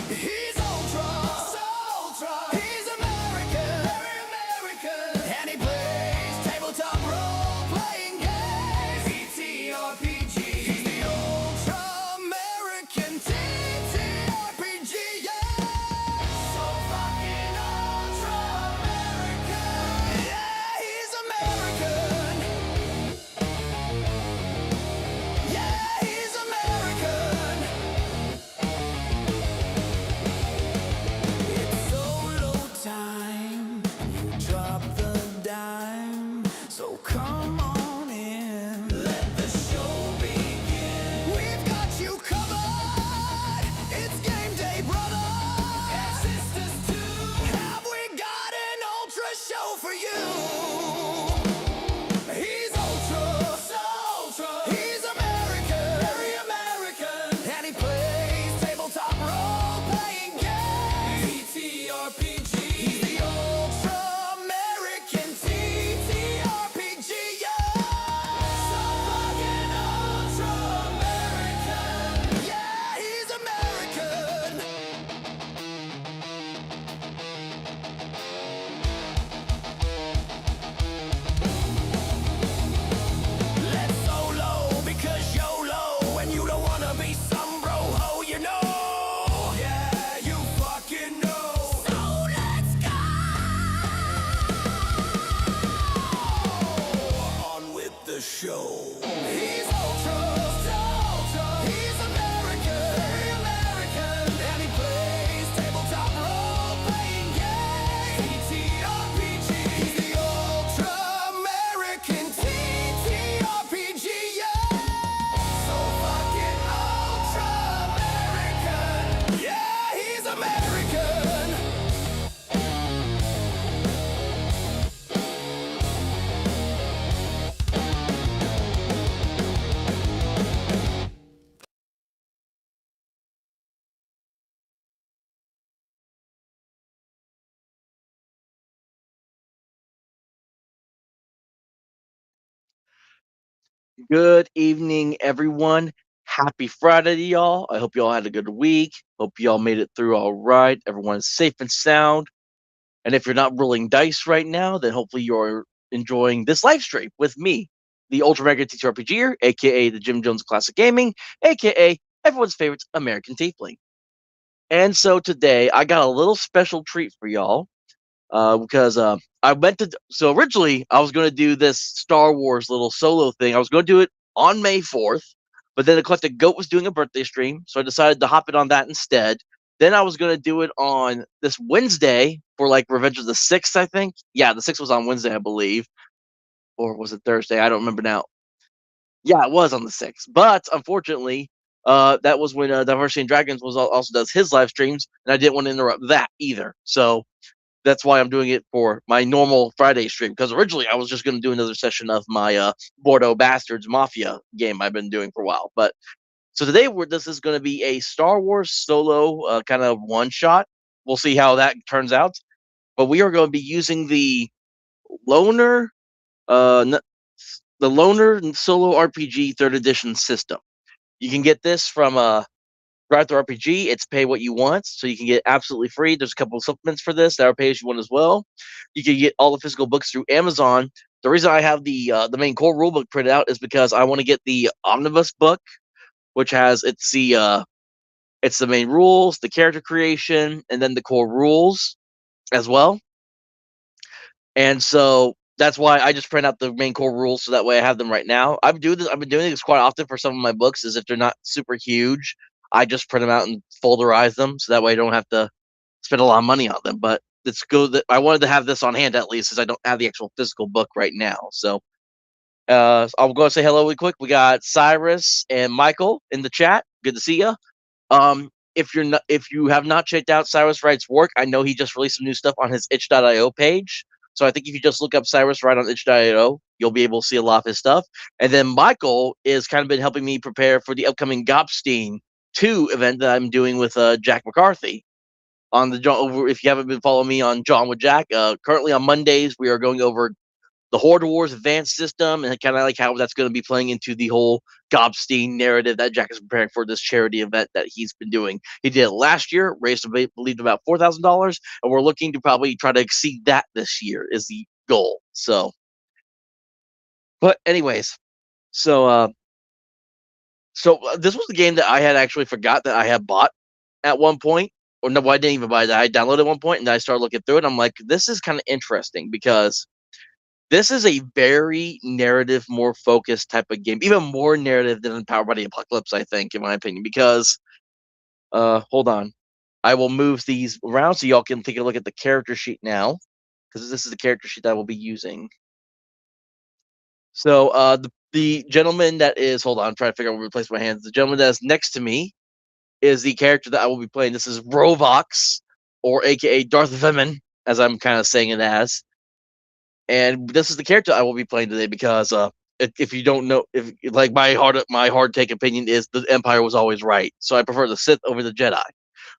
He's ultra, he's American, very American, and he plays tabletop role-playing games, TTRPG. He's the ultra American TTRPG, yeah. So fucking ultra American, yeah, he's American. Yeah, he's American. It's solo time. You drop the dime. So come on in. Let the show begin. We've got you covered. It's game day, brother. And sisters too. Have we got an ultra show for you? He's ultra, so ultra. He's American, very American, and he plays tabletop role-playing games. TTRPG. He's the ultra American TTRPG. Yeah. So fucking ultra American. Yeah, he's American. Let's solo because YOLO, and you don't wanna be some bro ho, you know. Yeah, you fucking know. So let's go. On with the show. He's ultra, so ultra. He's American, very American, and he plays tabletop role-playing games. TTRPG. He's the ultra American TTRPG, yeah. So fucking ultra American. Yeah, he's American. Good evening, everyone. Happy Friday to y'all. I hope y'all had a good week. Hope y'all made it through all right. Everyone's safe and sound. And if you're not rolling dice right now, then hopefully you're enjoying this live stream with me, the Ultra Mega TTRPGer, aka the Jim Jones of Classic Gaming, aka everyone's favorite American Tiefling. And so today I got a little special treat for y'all because I went to. So originally, I was going to do this Star Wars little solo thing. I was going to do it on May 4th, but then the Collected Goat was doing a birthday stream, so I decided to hop it on that instead. Then I was going to do it on this Wednesday for like Revenge of the 6th, I think. Yeah, the 6th was on Wednesday, I believe. Or was it Thursday? I don't remember now. Yeah, it was on the 6th. But unfortunately, that was when Diversity and Dragons also does his live streams, and I didn't want to interrupt that either. So that's why I'm doing it for my normal Friday stream. Because originally I was just going to do another session of my Bordeaux Bastards Mafia game I've been doing for a while. But so today this is going to be a Star Wars solo kind of one shot. We'll see how that turns out. But we are going to be using the Loner, the Loner Solo RPG Third Edition system. You can get this from Drive Through RPG. It's pay what you want, so you can get absolutely free. There's a couple of supplements for this that are pay as you want as well. You can get all the physical books through Amazon. The reason I have the main core rulebook printed out is because I want to get the omnibus book, which has it's the main rules, the character creation, and then the core rules as well. And so that's why I just print out the main core rules so that way I have them right now. I've been doing this quite often for some of my books, is if they're not super huge, I just print them out and folderize them so that way I don't have to spend a lot of money on them. But it's good that I wanted to have this on hand at least, since I don't have the actual physical book right now. So I'll go and say hello really quick. We got Cyrus and Michael in the chat. Good to see you. If you have not checked out Cyrus Wright's work, I know he just released some new stuff on his itch.io page. So I think if you just look up Cyrus Wright on itch.io, you'll be able to see a lot of his stuff. And then Michael is kind of been helping me prepare for the upcoming Gopstein 2 event that I'm doing with Jack McCarthy. on the John over. If you haven't been following me on John with Jack, currently on Mondays we are going over the Horde Wars Advanced system and kind of like how that's going to be playing into the whole Gobstein narrative that Jack is preparing for this charity event that he's been doing. He did it last year, raised believed about $4,000, and we're looking to probably try to exceed that this year is the goal. So, but anyways, so this was the game that I had actually forgot that I had bought at one point. Or no, I didn't even buy that. I downloaded at one point and I started looking through it. I'm like, this is kind of interesting because this is a very narrative, more focused type of game, even more narrative than Powered by the Apocalypse, I think, in my opinion. Because, hold on, I will move these around so y'all can take a look at the character sheet now, because this is the character sheet that I will be using. So, the gentleman that is, hold on, I'm trying to figure out where to place my hands. The gentleman that is next to me is the character that I will be playing. This is Rovox, or AKA Darth Veman, as I'm kind of saying it as. And this is the character I will be playing today because if you don't know, if like my hard take opinion is the Empire was always right, so I prefer the Sith over the Jedi.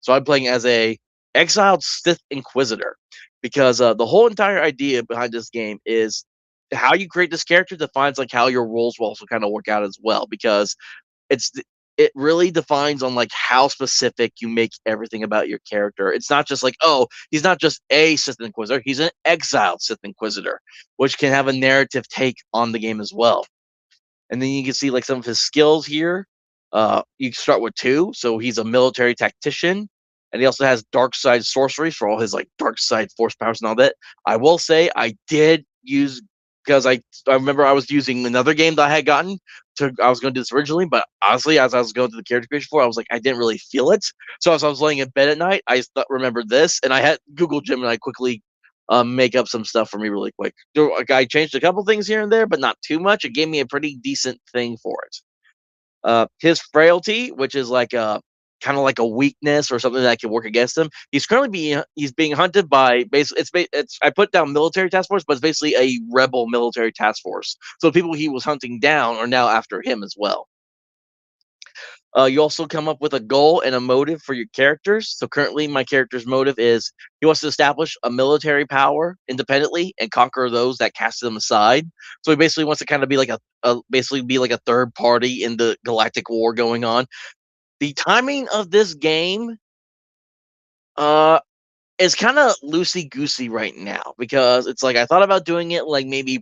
So I'm playing as a exiled Sith Inquisitor because the whole entire idea behind this game is how you create this character defines like how your roles will also kind of work out as well because it's it really defines on like how specific you make everything about your character. It's not just like, oh, he's not just a Sith Inquisitor, he's an exiled Sith Inquisitor, which can have a narrative take on the game as well. And then you can see like some of his skills here. You can start with 2, so he's a military tactician, and he also has dark side sorcery for all his like dark side force powers and all that. I will say I did use because I remember I was using another game that I had gotten I was going to do this originally, but honestly, as I was going through the character creation for, I was like I didn't really feel it. So as I was laying in bed at night, I remembered this, and I had Google Gemini quickly make up some stuff for me really quick. I changed a couple things here and there, but not too much. It gave me a pretty decent thing for it. His frailty, which is like a kind of like a weakness or something that can work against him. He's being hunted by it's I put down military task force, but it's basically a rebel military task force. So the people he was hunting down are now after him as well. You also come up with a goal and a motive for your characters. So currently, my character's motive is he wants to establish a military power independently and conquer those that cast them aside. So he basically wants to kind of be like basically be like a third party in the galactic war going on. The timing of this game, uh, is kind of loosey goosey right now because it's like I thought about doing it like maybe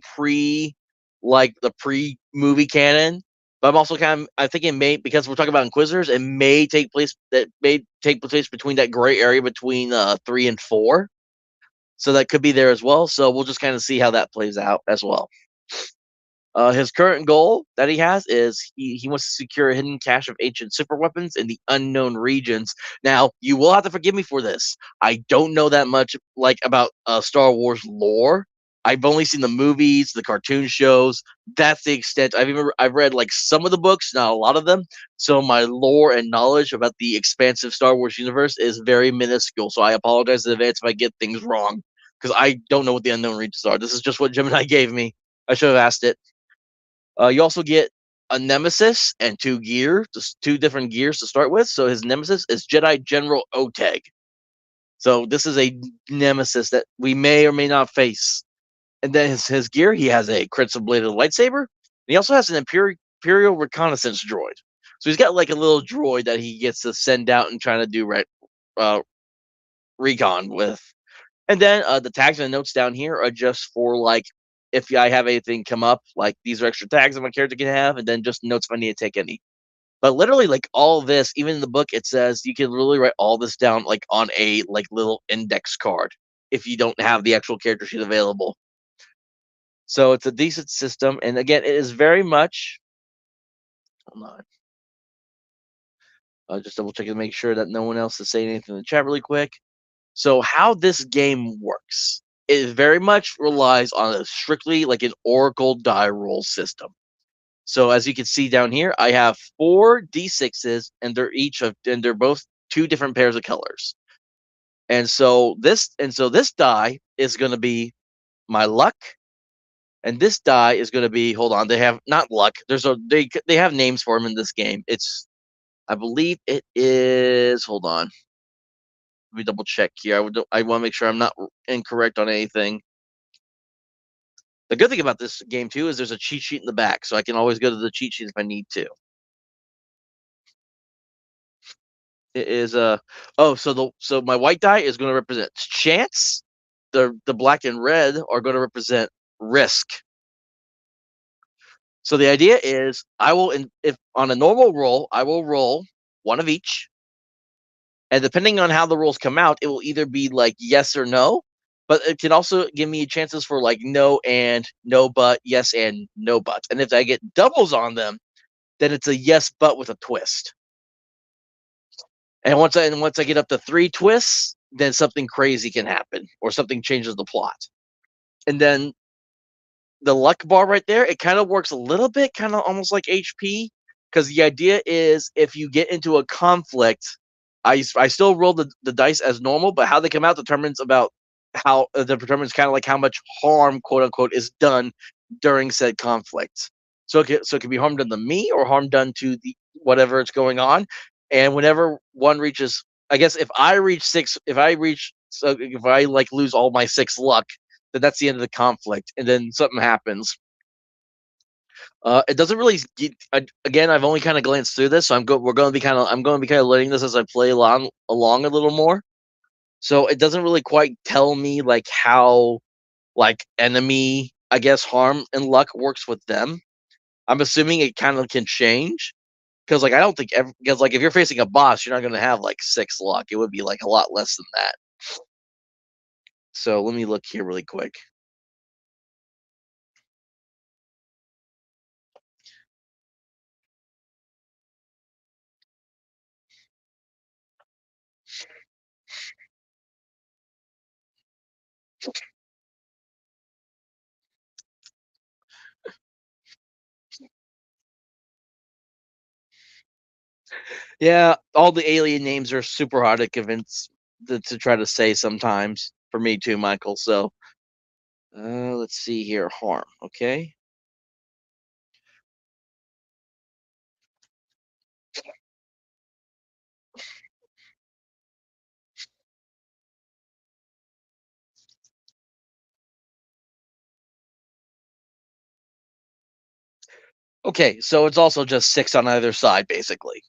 like the pre movie canon, but I'm also kind of I think it may because we're talking about Inquisitors, it may take place between that gray area between 3 and 4, so that could be there as well. So we'll just kind of see how that plays out as well. His current goal that he has is he wants to secure a hidden cache of ancient super weapons in the unknown regions. Now, you will have to forgive me for this. I don't know that much like about Star Wars lore. I've only seen the movies, the cartoon shows. That's the extent. I've read like some of the books, not a lot of them. So my lore and knowledge about the expansive Star Wars universe is very minuscule. So I apologize in advance if I get things wrong because I don't know what the unknown regions are. This is just what Gemini gave me. I should have asked it. You also get a nemesis and 2 different gears to start with. So his nemesis is Jedi General Oteg. So this is a nemesis that we may or may not face. And then his gear, he has a crimson bladed lightsaber. And he also has an Imperial reconnaissance droid. So he's got like a little droid that he gets to send out and trying to do recon with. And then the tags and the notes down here are just for like if I have anything come up, like these are extra tags that my character can have, and then just notes if I need to take any. But literally, like all this, even in the book, it says you can really write all this down like on a like little index card if you don't have the actual character sheet available. So it's a decent system, and again, it is very much. Hold on. Just double checking to make sure that no one else is saying anything in the chat really quick. So how this game works, it very much relies on a strictly like an Oracle die roll system. So as you can see down here, I have 4 d6s, and they're both 2 different pairs of colors. And so this die is going to be my luck, and this die is going to be hold on. They have not luck. They have names for them in this game. I believe it is hold on. Let me double check here. I want to make sure I'm not incorrect on anything. The good thing about this game too is there's a cheat sheet in the back, so I can always go to the cheat sheet if I need to. It is so my white die is going to represent chance. The black and red are going to represent risk. So the idea is if on a normal roll, I will roll one of each. And depending on how the rolls come out, it will either be like yes or no, but it can also give me chances for like no and no but, yes and no but. And if I get doubles on them, then it's a yes but with a twist. And once I get up to 3 twists, then something crazy can happen or something changes the plot. And then the luck bar right there, it kind of works a little bit, kind of almost like HP, because the idea is if you get into a conflict, I still roll the dice as normal, but how they come out determines about how determines kind of like how much harm, quote unquote, is done during said conflict. So it can be harm done to me or harm done to the whatever it's going on. And whenever one reaches, I guess if I reach 6, if I like lose all my 6 luck, then that's the end of the conflict, and then something happens. It doesn't really again. I've only kind of glanced through this, so I'm going to be kind of learning this as I play along a little more. So it doesn't really quite tell me like how like enemy, I guess, harm and luck works with them. I'm assuming it kind of can change because like I don't think because like if you're facing a boss, you're not going to have like 6 luck. It would be like a lot less than that. So let me look here really quick. Yeah, all the alien names are super hard to convince to try to say sometimes for me too, Michael. So let's see here. Harm. Okay. Okay, so it's also just 6 on either side, basically.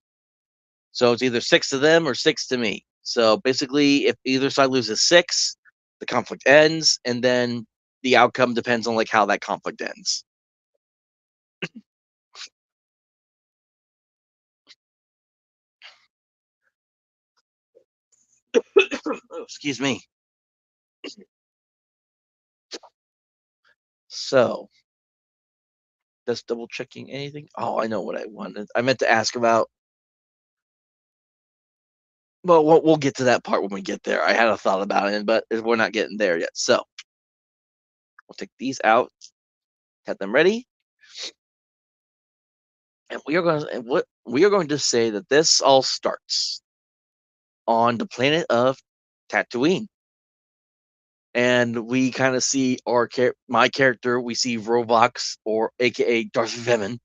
So it's either 6 to them or 6 to me. So basically, if either side loses 6, the conflict ends, and then the outcome depends on like how that conflict ends. Oh, excuse me. So, just double checking anything. Oh, I know what I wanted. I meant to ask about. Well, we'll get to that part when we get there. I had a thought about it, but we're not getting there yet. So we'll take these out, have them ready, and we are going to say that this all starts on the planet of Tatooine, and we kind of see my character. We see Rovox, or AKA Darth Venom,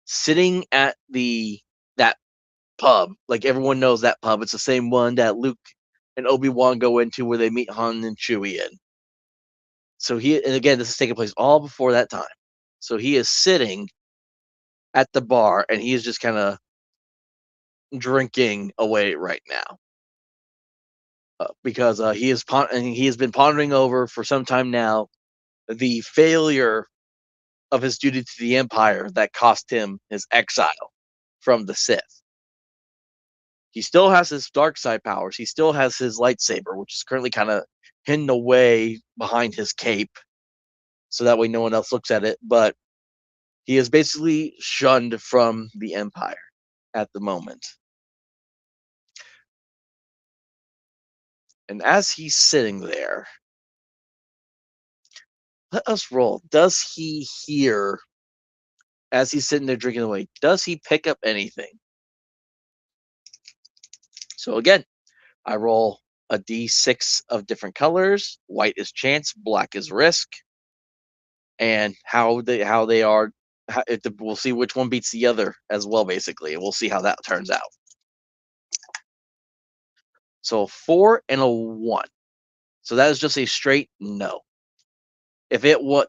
sitting at that pub. Like everyone knows that pub. It's the same one that Luke and Obi-Wan go into where they meet Han and Chewie in. So and again, this is taking place all before that time. So he is sitting at the bar and he is just kind of drinking away right now. Because he has been pondering over for some time now the failure of his duty to the Empire that cost him his exile from the Sith. He still has his dark side powers. He still has his lightsaber, which is currently kind of hidden away behind his cape, so that way no one else looks at it. But he is basically shunned from the Empire at the moment. And as he's sitting there, let us roll. Does he hear, as he's sitting there drinking away, does he pick up anything? So again, I roll a d6 of different colors. White is chance, black is risk. And how they are, we'll see which one beats the other as well, basically. And we'll see how that turns out. So a 4 and a 1. So that is just a straight no. If it was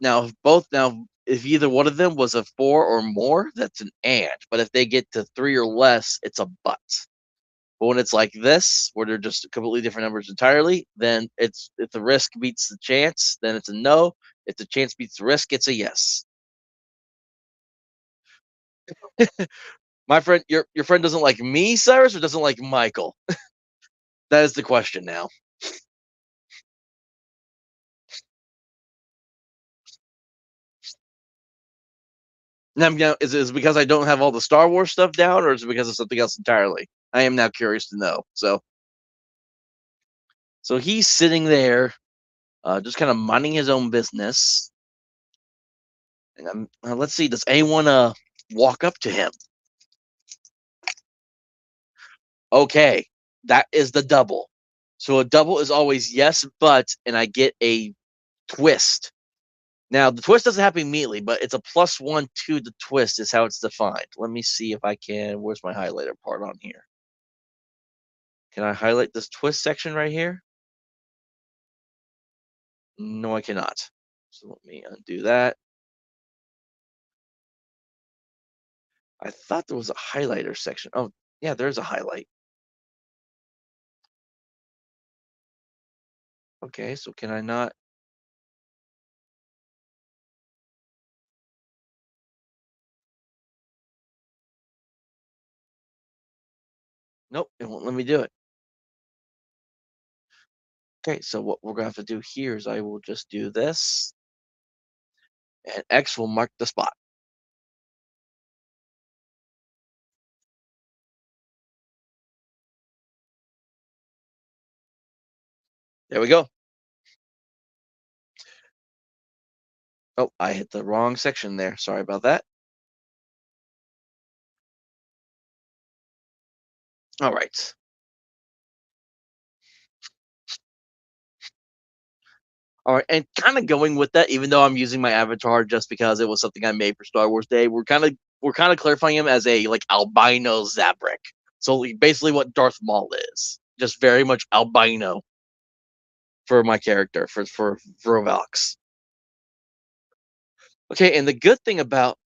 if either one of them was a 4 or more, that's an and. But if they get to 3 or less, it's a but. But when it's like this, where they're just completely different numbers entirely, then it's if the risk beats the chance, then it's a no. If the chance beats the risk, it's a yes. My friend, your friend doesn't like me, Cyrus, or doesn't like Michael? That is the question now. Now, is it because I don't have all the Star Wars stuff down, or is it because of something else entirely? I am now curious to know. So he's sitting there, just kind of minding his own business. And let's see, does anyone walk up to him? Okay, that is the double. So a double is always yes, but, and I get a twist. Now the twist doesn't happen immediately, but it's a +1 to the twist is how it's defined. Let me see if I can. Where's my highlighter part on here? Can I highlight this twist section right here? No, I cannot. So let me undo that. I thought there was a highlighter section. Oh, yeah, there's a highlight. Okay, so can I not? Nope, it won't let me do it. Okay, so what we're gonna have to do here is I will just do this, and X will mark the spot. There we go. Oh, I hit the wrong section there. Sorry about that. All right. All right, and kind of going with that, even though I'm using my avatar just because it was something I made for Star Wars Day, we're kind of clarifying him as a like albino Zabrak. So like, basically, what Darth Maul is, just very much albino for my character for Vrovox. Okay, and the good thing about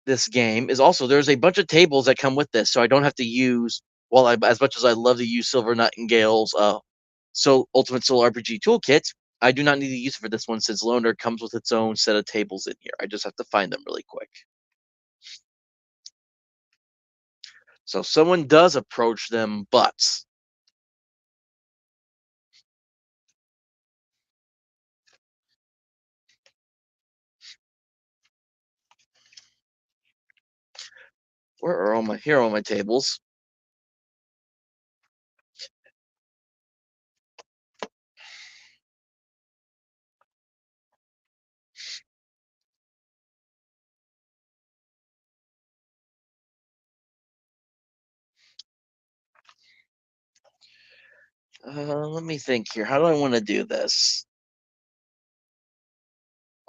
this game is also there's a bunch of tables that come with this, so I don't have to use. Well, as much as I love to use Silver Nightingale's Ultimate Soul RPG toolkit, I do not need to use it for this one since Loner comes with its own set of tables in here. I just have to find them really quick. So someone does approach them, but where are all my here are all my tables? Let me think here. How do I want to do this?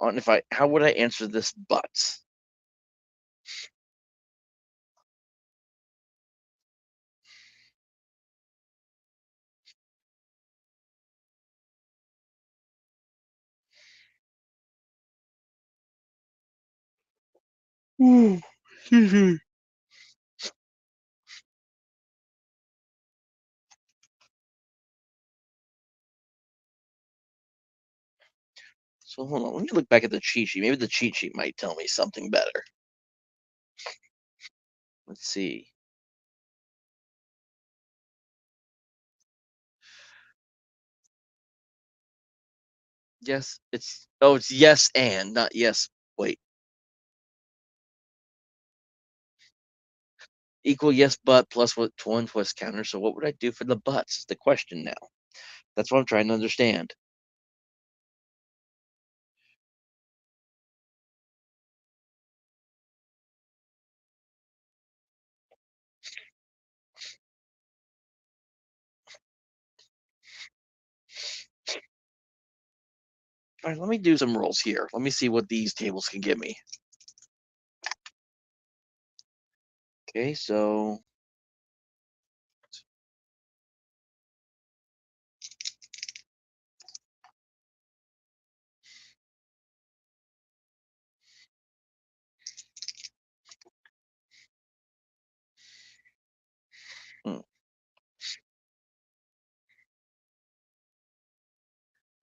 On if I how would I answer this but? Excuse me. So hold on, let me look back at the cheat sheet. Maybe the cheat sheet might tell me something better. Let's see. Yes, it's yes and not yes. Wait, equal yes but plus what one twist counter. So what would I do for the buts? Is the question now. That's what I'm trying to understand. All right, let me do some rolls here. Let me see what these tables can give me. Okay, so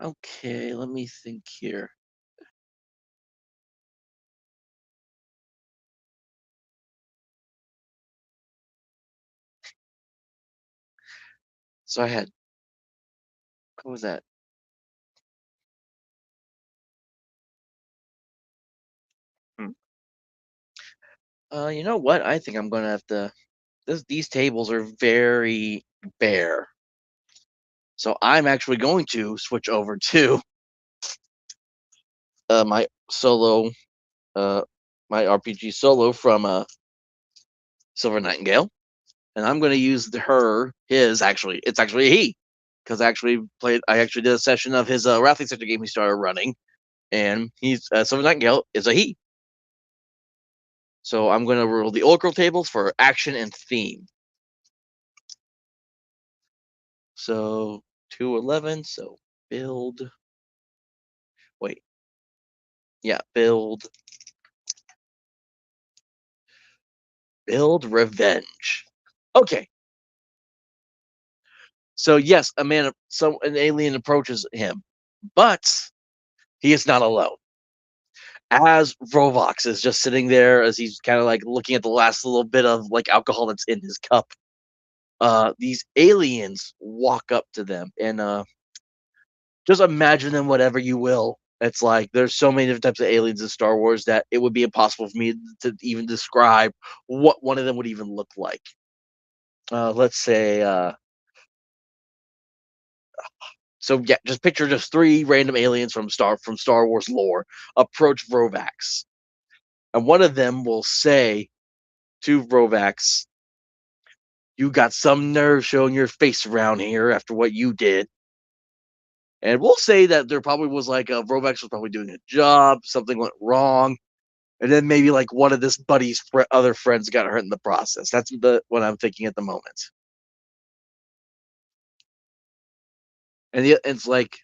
Okay, let me think here. So I had what was that? Hmm. You know what? I think I'm gonna have to. These tables are very bare, so I'm actually going to switch over to my solo, uh, my RPG solo from Silver Nightingale, and I'm going to use his actually. It's actually a he, because I actually did a session of his Wrathling Sector game he started running, and he's Silver Nightingale is a he. So I'm going to roll the Oracle tables for action and theme. So 211. So build. Wait. Yeah, build. Build revenge. Okay. So yes, an alien approaches him, but he is not alone. As Rovox is just sitting there, as he's kind of like looking at the last little bit of like alcohol that's in his cup, these aliens walk up to them, and just imagine them whatever you will. It's like there's so many different types of aliens in Star Wars that it would be impossible for me to even describe what one of them would even look like. Let's say, so yeah, just picture just three random aliens from Star Wars lore approach Rovax, and one of them will say to Rovax, "You got some nerve showing your face around here after what you did." And we'll say that there probably was like Rovax was probably doing a job, something went wrong, and then maybe like one of this buddy's other friends got hurt in the process. That's what I'm thinking at the moment. And it's like,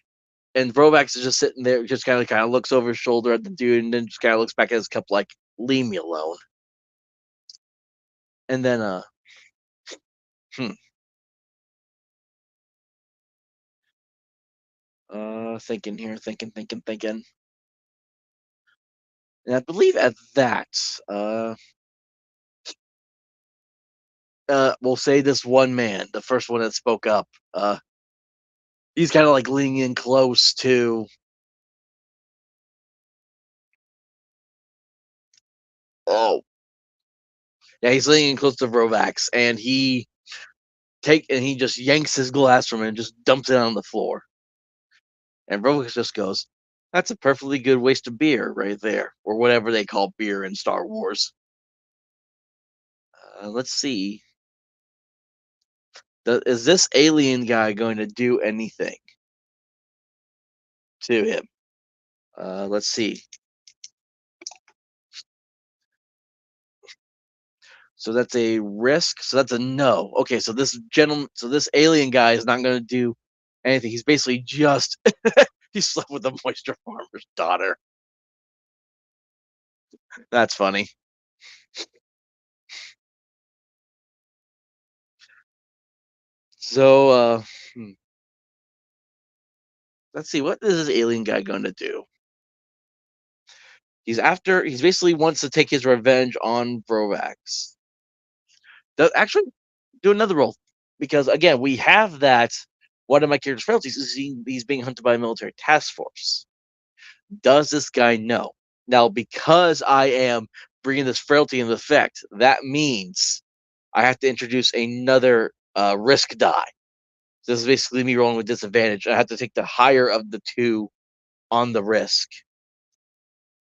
and Rovax is just sitting there, just kind of looks over his shoulder at the dude, and then just kind of looks back at his cup like, "Leave me alone." And then, hmm, thinking here, thinking. And I believe at that, uh, we'll say this one man, the first one that spoke up, he's kind of like leaning in close to. Oh, yeah, he's leaning in close to Rovax, and he just yanks his glass from him and just dumps it on the floor. And Rovax just goes, "That's a perfectly good waste of beer right there," or whatever they call beer in Star Wars. Let's see. Is this alien guy going to do anything to him? Let's see. So that's a risk. So that's a no. Okay, so this alien guy is not going to do anything. He's basically just he slept with the moisture farmer's daughter. That's funny. So hmm, let's see, what is this alien guy going to do? He's basically wants to take his revenge on Brovax. Actually do another roll, because again we have that one of my character's frailties is he's being hunted by a military task force. Does this guy know? Now, because I am bringing this frailty into effect, that means I have to introduce another risk die. So this is basically me rolling with disadvantage. I have to take the higher of the two on the risk.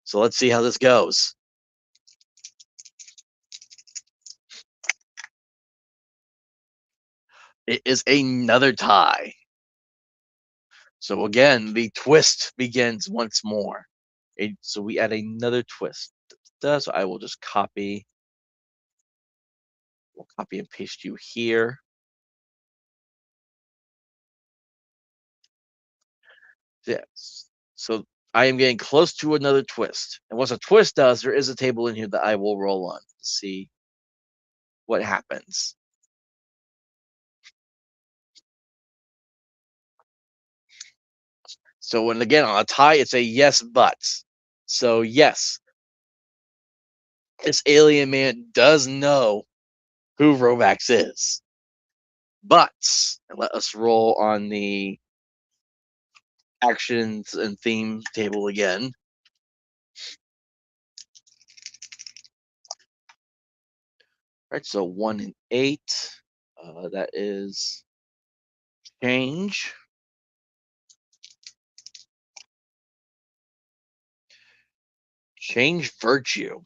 So let's see how this goes. It is another tie. So again, the twist begins once more. So we add another twist. So I will just we'll copy and paste you here. Yes. So I am getting close to another twist. And once a twist does, there is a table in here that I will roll on to see what happens. So when again on a tie, it's a yes, but. So yes, this alien man does know who Rovax is. But and let us roll on the actions and theme table again. Right, so 1 and 8. That is change. Change virtue.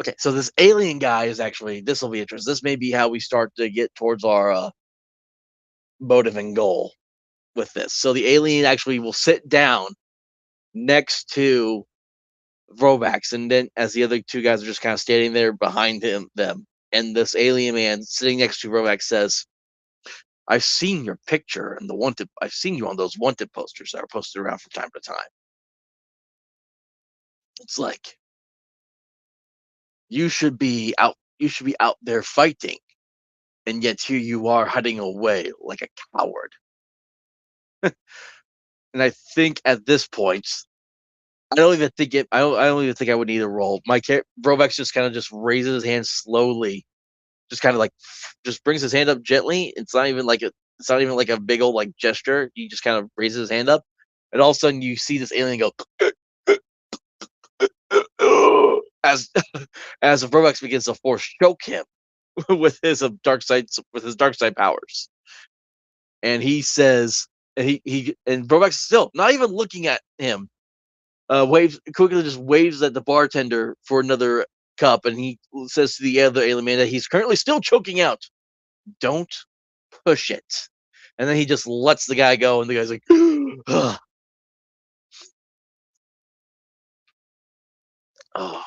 Okay, so this alien guy is actually, this will be interesting. This may be how we start to get towards our motive and goal with this. So the alien actually will sit down next to Rovax, and then as the other two guys are just kind of standing there behind them, and this alien man sitting next to Rovax says, "I've seen your picture and the wanted. I've seen you on those wanted posters that are posted around from time to time. It's like you should be out. You should be out there fighting, and yet here you are hiding away like a coward." And I think at this point, I don't even think it. I don't even think I would need a roll. Rovax just kind of just raises his hand slowly, just kind of like just brings his hand up gently. It's not even like it's not even like a big old like gesture. He just kind of raises his hand up, and all of a sudden you see this alien go as as Rovax begins to force choke him with his dark side powers. And he says, and he and Rovax still not even looking at him. Waves quickly just waves at the bartender for another cup, and he says to the other alien man that he's currently still choking out. Don't push it. And then he just lets the guy go, and the guy's like, oh.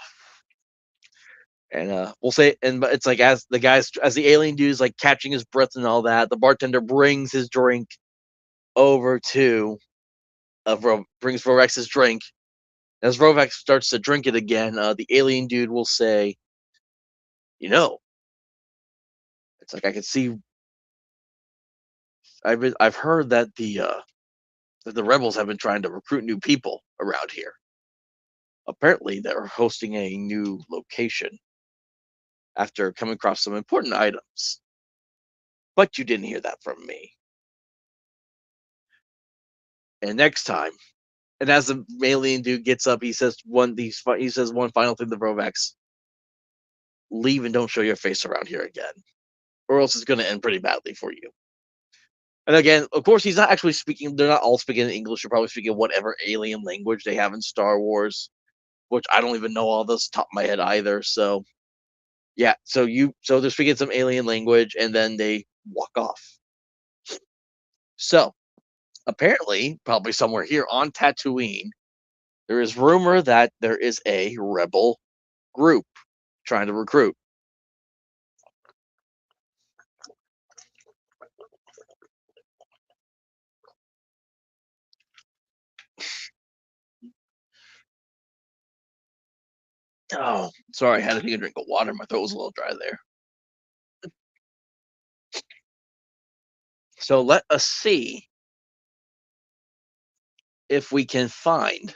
And we'll say, and it's like as the alien dude is like catching his breath and all that, the bartender brings his drink over to brings Rovex's drink. As Rovex starts to drink it again, the alien dude will say, "You know, it's like I can see. I've heard that the rebels have been trying to recruit new people around here. Apparently, they're hosting a new location after coming across some important items. But you didn't hear that from me. And next time." And as the alien dude gets up, he says one final thing to Rovax: "Leave and don't show your face around here again, or else it's going to end pretty badly for you." And again, of course, he's not actually speaking. They're not all speaking English. They're probably speaking whatever alien language they have in Star Wars, which I don't even know all this top of my head either. So yeah, so they're speaking some alien language, and then they walk off. So apparently, probably somewhere here on Tatooine, there is rumor that there is a rebel group trying to recruit. Oh, sorry, I had to take a drink of water. My throat was a little dry there. So let us see if we can find.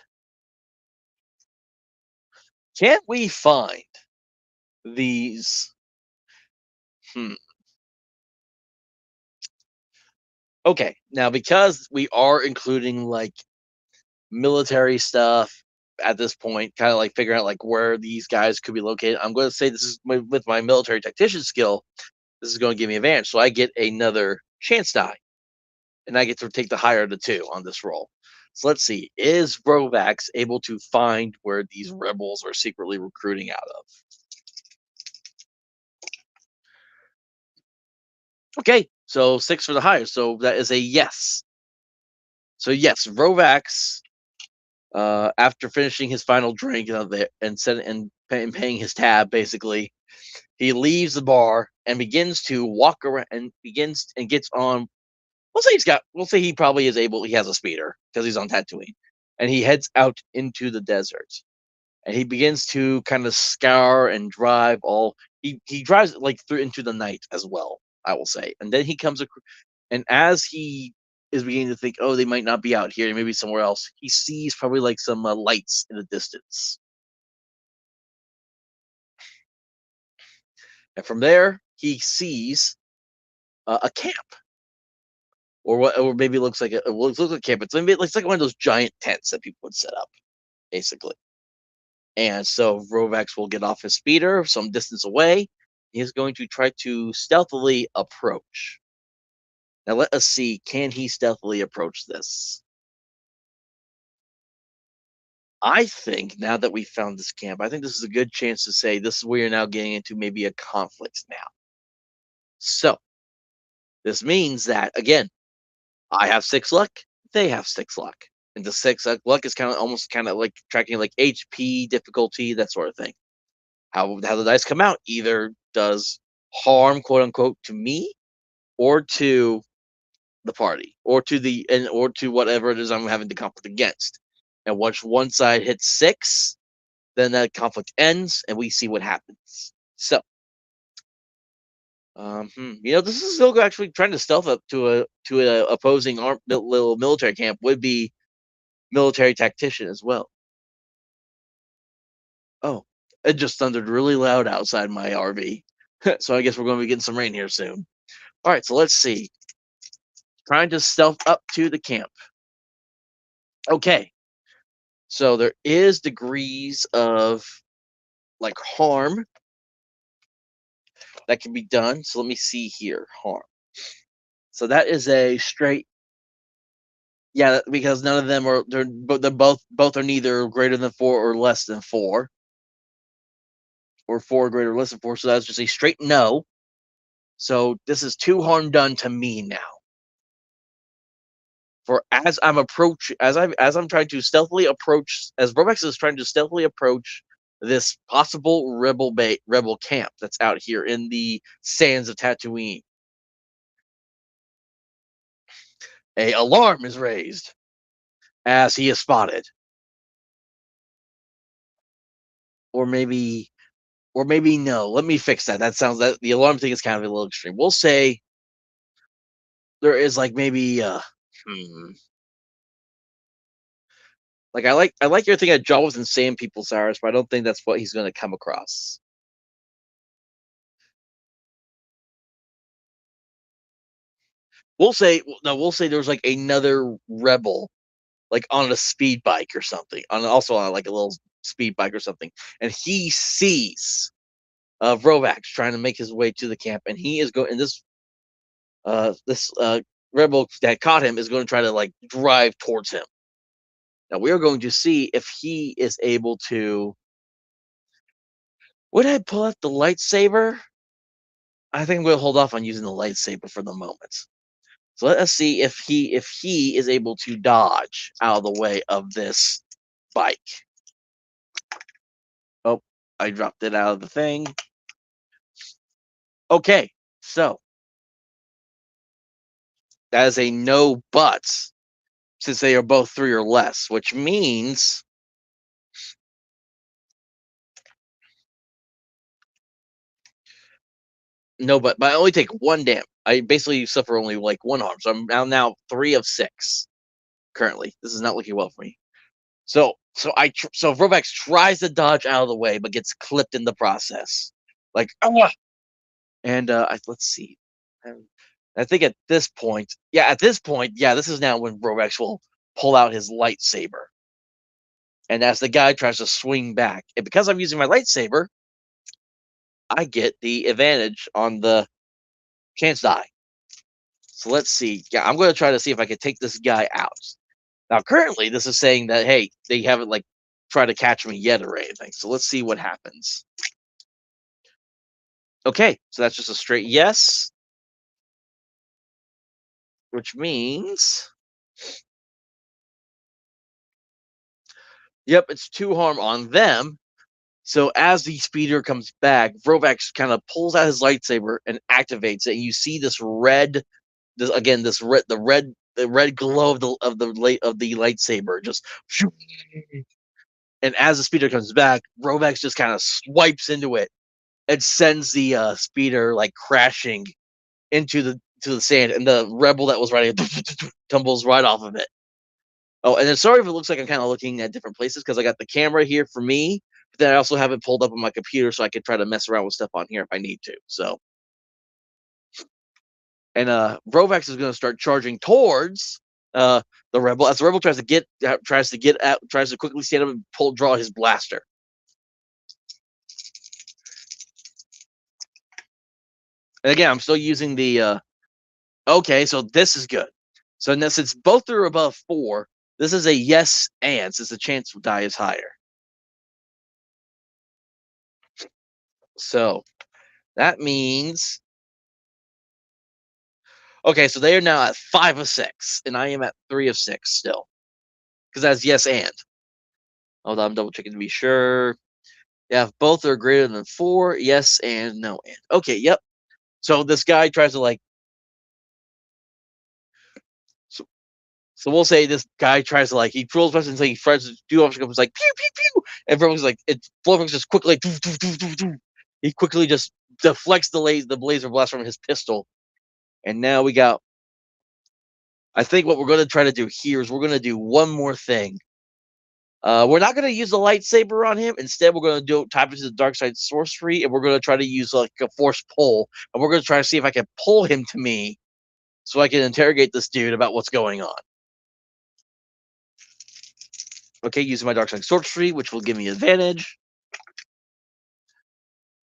Can't we find these? Hmm. Okay, now because we are including like military stuff at this point, kind of like figuring out like where these guys could be located. I'm going to say this is with my military tactician skill. This is going to give me advantage, so I get another chance die, and I get to take the higher of the two on this roll. So let's see: is Rovax able to find where these rebels are secretly recruiting out of? Okay, so 6 for the higher, so that is a yes. So yes, Rovax, after finishing his final drink and paying his tab, basically, he leaves the bar and begins to walk around and gets on. We'll say he probably is able. He has a speeder because he's on Tatooine, and he heads out into the desert. And he begins to kind of scour and drive all. he drives like through into the night as well, I will say. And then he comes and as he is beginning to think, oh, they might not be out here, maybe somewhere else, he sees probably like some lights in the distance. And from there, he sees a camp, or what, or maybe it looks like it looks like a camp. It's maybe it looks like one of those giant tents that people would set up, basically. And so Rovex will get off his speeder some distance away. He's going to try to stealthily approach. Now let us see, can he stealthily approach this? I think now that we found this camp, I think this is a good chance to say this is where you're now getting into maybe a conflict now. So this means that again, I have 6 luck, they have 6 luck. And the 6 luck is kind of almost kind of like tracking like HP, difficulty, that sort of thing. How the dice come out either does harm, quote unquote, to me or to the party or to or to whatever it is I'm having the conflict against. And once one side hits 6, then that conflict ends and we see what happens. So, this is still actually trying to stealth up to a opposing little military camp would be military tactician as well. Oh, it just thundered really loud outside my RV. So I guess we're going to be getting some rain here soon. All right, so let's see. Trying to stealth up to the camp. Okay. So there is degrees of like harm that can be done. So let me see here. Harm. So that is a straight. Yeah, because none of them are they're both are neither greater than 4 or less than 4. Or 4 greater or less than 4. So that's just a straight no. So this is 2 harm done to me now. For as I'm trying to stealthily approach, as Rovex is trying to stealthily approach this possible rebel camp that's out here in the sands of Tatooine, a alarm is raised as he is spotted, or maybe no. Let me fix that. That sounds that the alarm thing is kind of a little extreme. We'll say there is like maybe like I like your thing at Jaw with insane people, Cyrus, but I don't think that's what he's going to come across. We'll say there's like another rebel, like on a speed bike or something, also on like a little speed bike or something, and he sees Rovax trying to make his way to the camp, and he is going. And this rebel that caught him is going to try to like drive towards him. Now we are going to see if he is able to. Would I pull out the lightsaber? I think I'm going to hold off on using the lightsaber for the moment. So let us see if he is able to dodge out of the way of this bike. Oh, I dropped it out of the thing. Okay, so that is a no buts since they are both 3 or less, which means no, but I only take 1 damage. I basically suffer only like 1 harm, so I'm now 3 of 6 currently. This is not looking well for me. So Rovex tries to dodge out of the way, but gets clipped in the process. Like, and let's see. I think at this point, this is now when Rovex will pull out his lightsaber. And as the guy tries to swing back, and because I'm using my lightsaber, I get the advantage on the chance die. So let's see. Yeah, I'm going to try to see if I can take this guy out. Now, currently, this is saying that, hey, they haven't like tried to catch me yet or anything. So let's see what happens. Okay, so that's just a straight yes, which means, yep, it's 2 harm on them. So as the speeder comes back, Vrovax kind of pulls out his lightsaber and activates it. And you see this red, the red glow of the lightsaber just. And as the speeder comes back, Rovex just kind of swipes into it it sends the speeder like crashing into the sand, and the rebel that was riding it tumbles right off of it. Oh, and then sorry if it looks like I'm kind of looking at different places because I got the camera here for me, but then I also have it pulled up on my computer so I can try to mess around with stuff on here if I need to. So, and Rovax is going to start charging towards the rebel as the rebel tries to get out, tries to quickly stand up and draw his blaster. And again, I'm still using the. Okay, so this is good. So now since both are above 4, this is a yes and since the chance to die is higher. So that means okay, so they are now at 5 of 6, and I am at 3 of 6 still. Because that's yes and. Hold on, I'm double checking to be sure. Yeah, if both are greater than 4, yes and no and. Okay, yep. So this guy tries to like so we'll say this guy tries to like he trolls us until he tries to do obstacles like pew pew pew. Everyone's like it's Florence just quickly he quickly just deflects the laser blast from his pistol. And now we got I think what we're gonna try to do here is we're gonna do one more thing. We're not gonna use the lightsaber on him. Instead, we're gonna tap into the dark side sorcery, and we're gonna try to use like a force pull, and we're gonna try to see if I can pull him to me, so I can interrogate this dude about what's going on. Okay, using my dark side sorcery, which will give me advantage.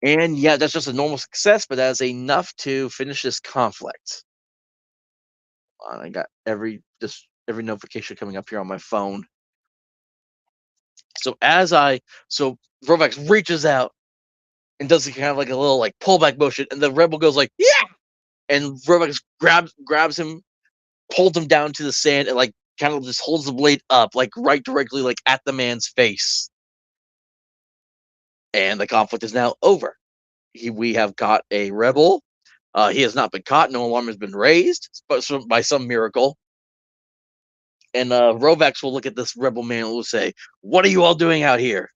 And yeah, that's just a normal success, but that is enough to finish this conflict. I got every notification coming up here on my phone. So Rovax reaches out and does kind of like a little like pullback motion, and the rebel goes like, yeah, and Rovax grabs him, pulls him down to the sand, and like kind of just holds the blade up, like right directly like at the man's face. And the conflict is now over. We have got a rebel. He has not been caught. No alarm has been raised, but by some miracle. And Rovax will look at this rebel man and will say, "What are you all doing out here?"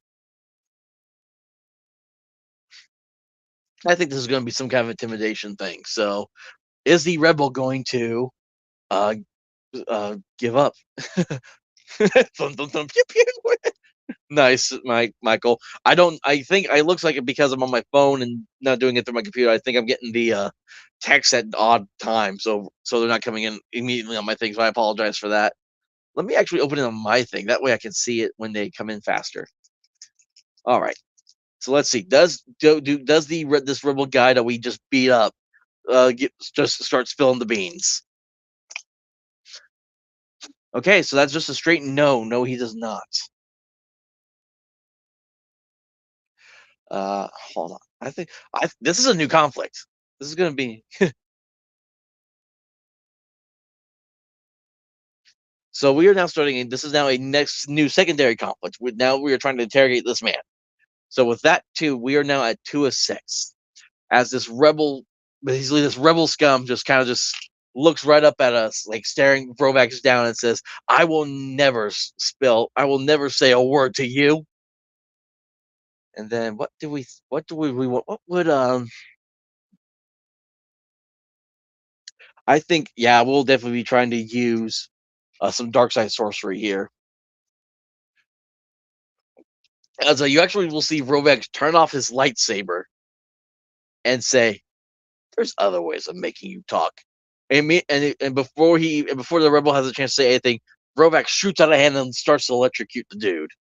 I think this is going to be some kind of intimidation thing. So, is the rebel going to uh, give up? Thump, thump, thump, pew, pew. Nice, Michael. I don't. I think it looks like it because I'm on my phone and not doing it through my computer. I think I'm getting the text at odd times, so they're not coming in immediately on my thing. So I apologize for that. Let me actually open it on my thing. That way I can see it when they come in faster. All right. So let's see. Does this rebel guy that we just beat up just start spilling the beans? Okay, so that's just a straight no. No, he does not. Hold on. I think this is a new conflict. This is going to be. So we are now starting. This is now a new secondary conflict. Now we are trying to interrogate this man. So with that too, we are now at 2 of 6. As this rebel, basically this rebel scum, just kind of just looks right up at us, like staring Rovax down, and says, "I will never I will never say a word to you." And then what do we want? What would I think? Yeah, we'll definitely be trying to use some dark side sorcery here. As you actually will see Rovax turn off his lightsaber and say, "There's other ways of making you talk." And before the rebel has a chance to say anything, Rovax shoots out a hand and starts to electrocute the dude.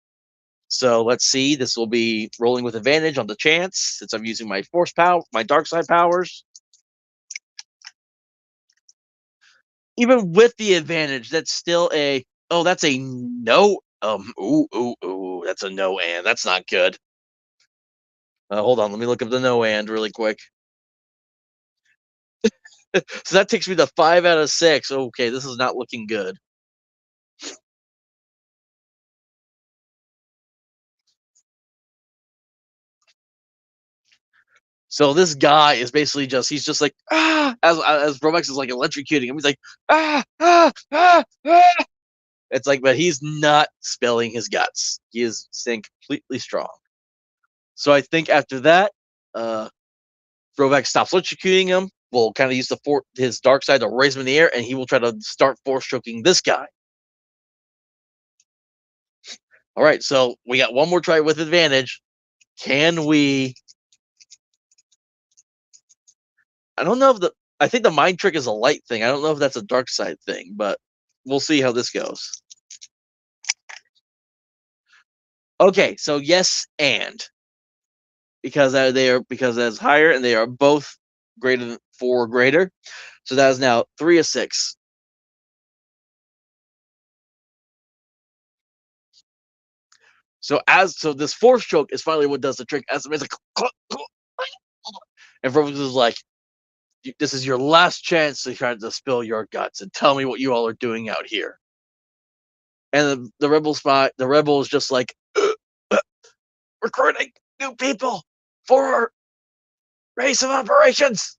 So let's see. This will be rolling with advantage on the chance since I'm using my force power, my dark side powers. Even with the advantage, that's still that's a no. Ooh, that's a no, and that's not good. Hold on, let me look up the no and really quick. So that takes me to 5 out of 6. Okay, this is not looking good. So this guy is basically he's just like as Rovax is like electrocuting him. He's like ah ah ah ah. It's like, but he's not spilling his guts. He is staying completely strong. So I think after that, Rovak stops electrocuting him, will kind of use his dark side to raise him in the air, and he will try to start force choking this guy. All right, so we got one more try with advantage. Can we? I don't know if I think the mind trick is a light thing. I don't know if that's a dark side thing, but we'll see how this goes. Okay, so yes, and because because that's higher and they are both greater than 4 or greater. So that is now 3 of 6. So this force choke is finally what does the trick. As it's like, and Focus is like, this is your last chance to try to spill your guts and tell me what you all are doing out here. And the rebel is just like, recruiting new people for our race of operations.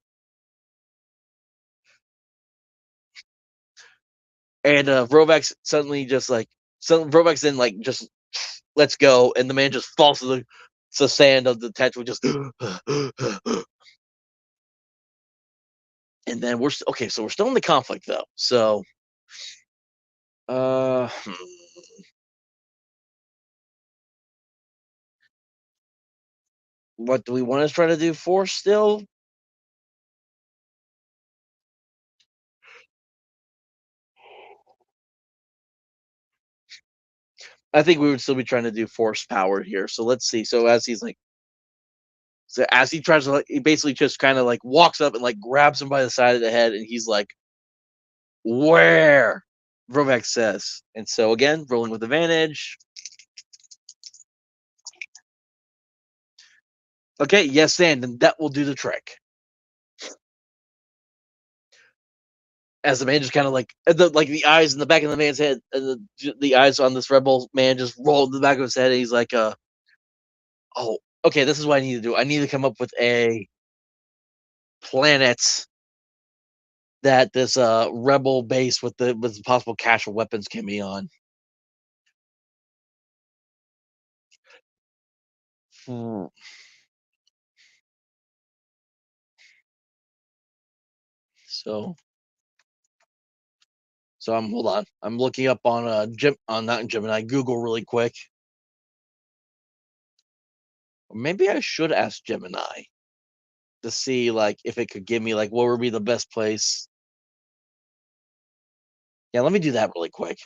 And Rovax suddenly just like, Rovax then like just let's go, and the man just falls to the sand of the tent. We just, and then okay. So we're still in the conflict though. So, uh, hmm. What do we want to try to do? Force still? I think we would still be trying to do force power here. So let's see. So as he tries to, like, he basically just kind of like walks up and like grabs him by the side of the head, and he's like, "Where?" Rovax says. And so again, rolling with advantage. Okay, yes, and that will do the trick. As the man just kind of like the eyes in the back of the man's head, and the eyes on this rebel man just rolled in the back of his head, and he's like, oh, okay, this is what I need to do. I need to come up with a planet that this rebel base with the possible cache of weapons can be on. Hmm. So I'm hold on. I'm looking up on not Gemini, Google really quick. Maybe I should ask Gemini to see like if it could give me like what would be the best place. Yeah, let me do that really quick.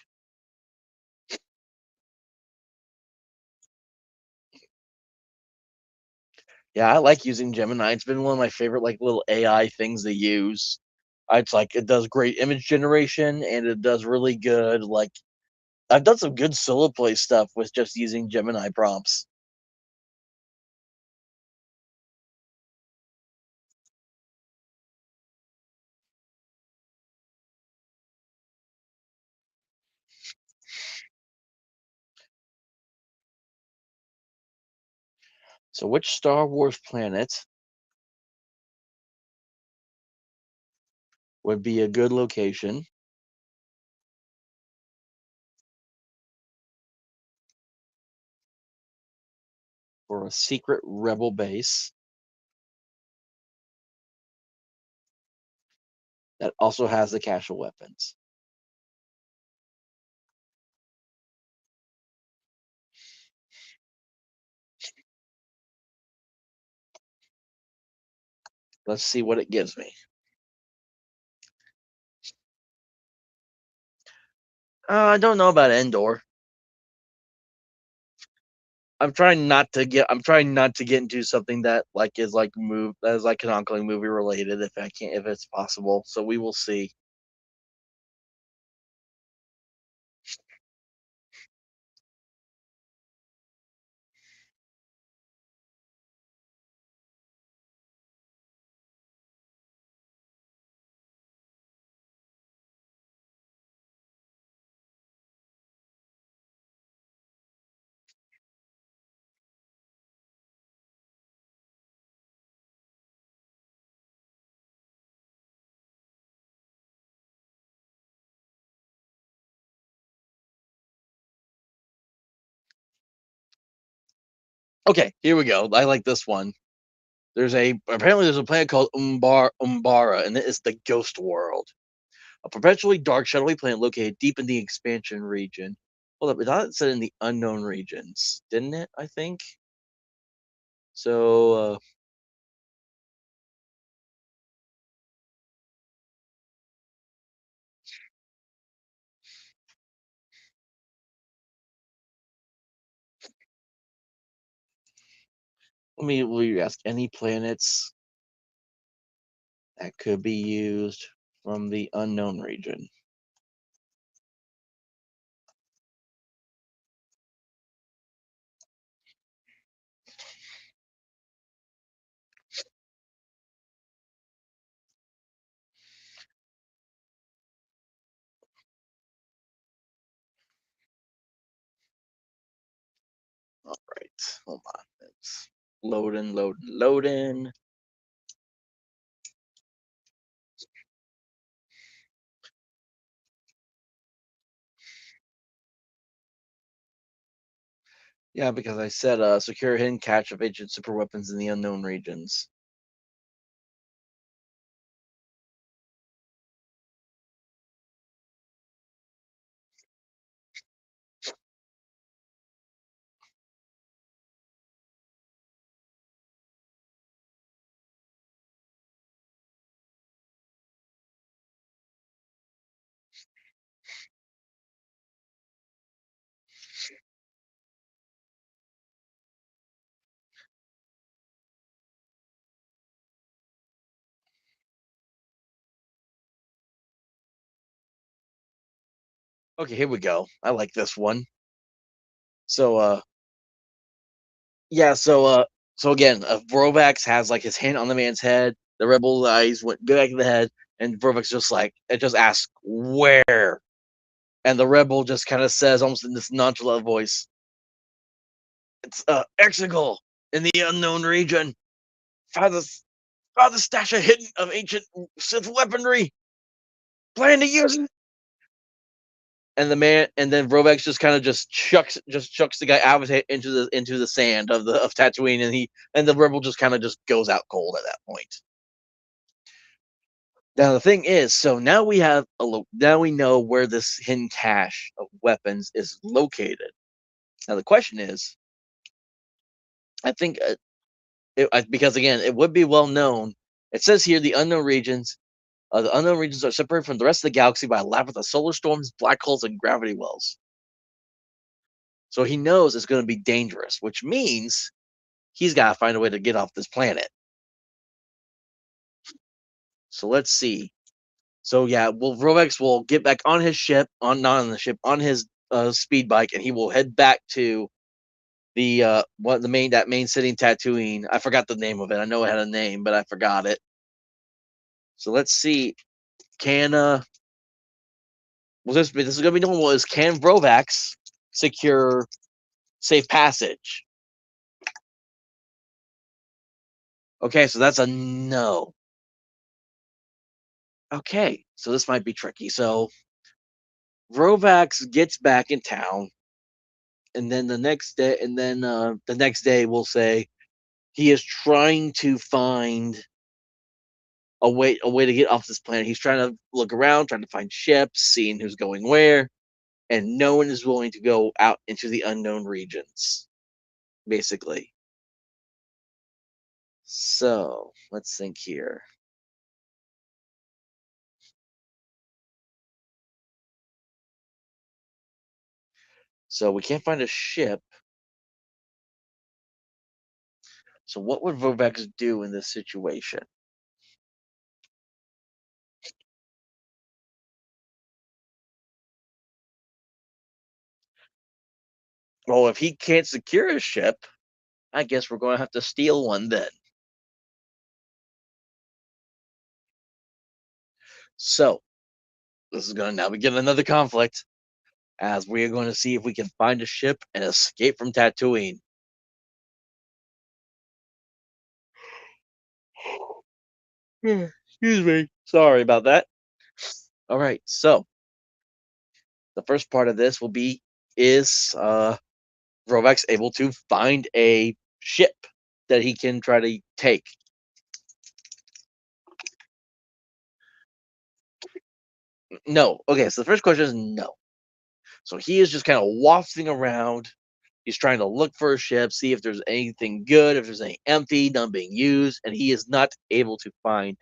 Yeah, I like using Gemini. It's been one of my favorite like little AI things to use. It's like it does great image generation, and it does really good like I've done some good solo play stuff with just using Gemini prompts. So which Star Wars planet would be a good location for a secret rebel base that also has the cache of weapons? Let's see what it gives me. I don't know about Endor. I'm trying not to get into something that like is like move that is like canonically movie related if it's possible. So we will see. Okay, here we go. I like this one. there's a planet called Umbara, and it's the Ghost World, a perpetually dark, shadowy planet located deep in the expansion region. Hold up, I thought it said in the unknown regions, didn't it? I think so. Will you ask any planets that could be used from the unknown region? All right, hold on. It's loading. Yeah, because I said secure hidden cache of ancient super weapons in the unknown regions. Okay, here we go. I like this one. So yeah, so again, Vrovax has like his hand on the man's head. The rebel eyes went go back to the head, and Vrovax just like it just asks where, and the rebel just kind of says almost in this nonchalant voice, "It's Exegol in the unknown region. Found the stash of hidden of ancient Sith weaponry. Plan to use it." And then Vrovax just kind of just chucks the guy out of his head into the sand of Tatooine, and the rebel just kind of just goes out cold at that point. Now the thing is, so now now we know where this hidden cache of weapons is located. Now the question is, I think because again, it would be well known. It says here the unknown regions. The unknown regions are separated from the rest of the galaxy by a labyrinth of solar storms, black holes, and gravity wells. So he knows it's going to be dangerous, which means he's got to find a way to get off this planet. So let's see. So yeah, well, Rovex will get back on his ship, not on the ship, on his speed bike, and he will head back to the that main city in Tatooine. I forgot the name of it. I know it had a name, but I forgot it. So let's see. Can this is gonna be normal? Is can Vrovax secure safe passage? Okay, so that's a no. Okay, so this might be tricky. So Vrovax gets back in town, and then the next day we'll say he is trying to find a way to get off this planet. He's trying to look around, trying to find ships, seeing who's going where, and no one is willing to go out into the unknown regions, basically. So let's think here. So we can't find a ship. So what would Vovex do in this situation? Well, if he can't secure a ship, I guess we're going to have to steal one then. So this is going to now begin another conflict, as we are going to see if we can find a ship and escape from Tatooine. Excuse me. Sorry about that. All right. So the first part of this will be is Rovex able to find a ship that he can try to take? No. Okay, so the first question is no. So he is just kind of wafting around. He's trying to look for a ship, see if there's anything good, if there's any empty, none being used, and he is not able to find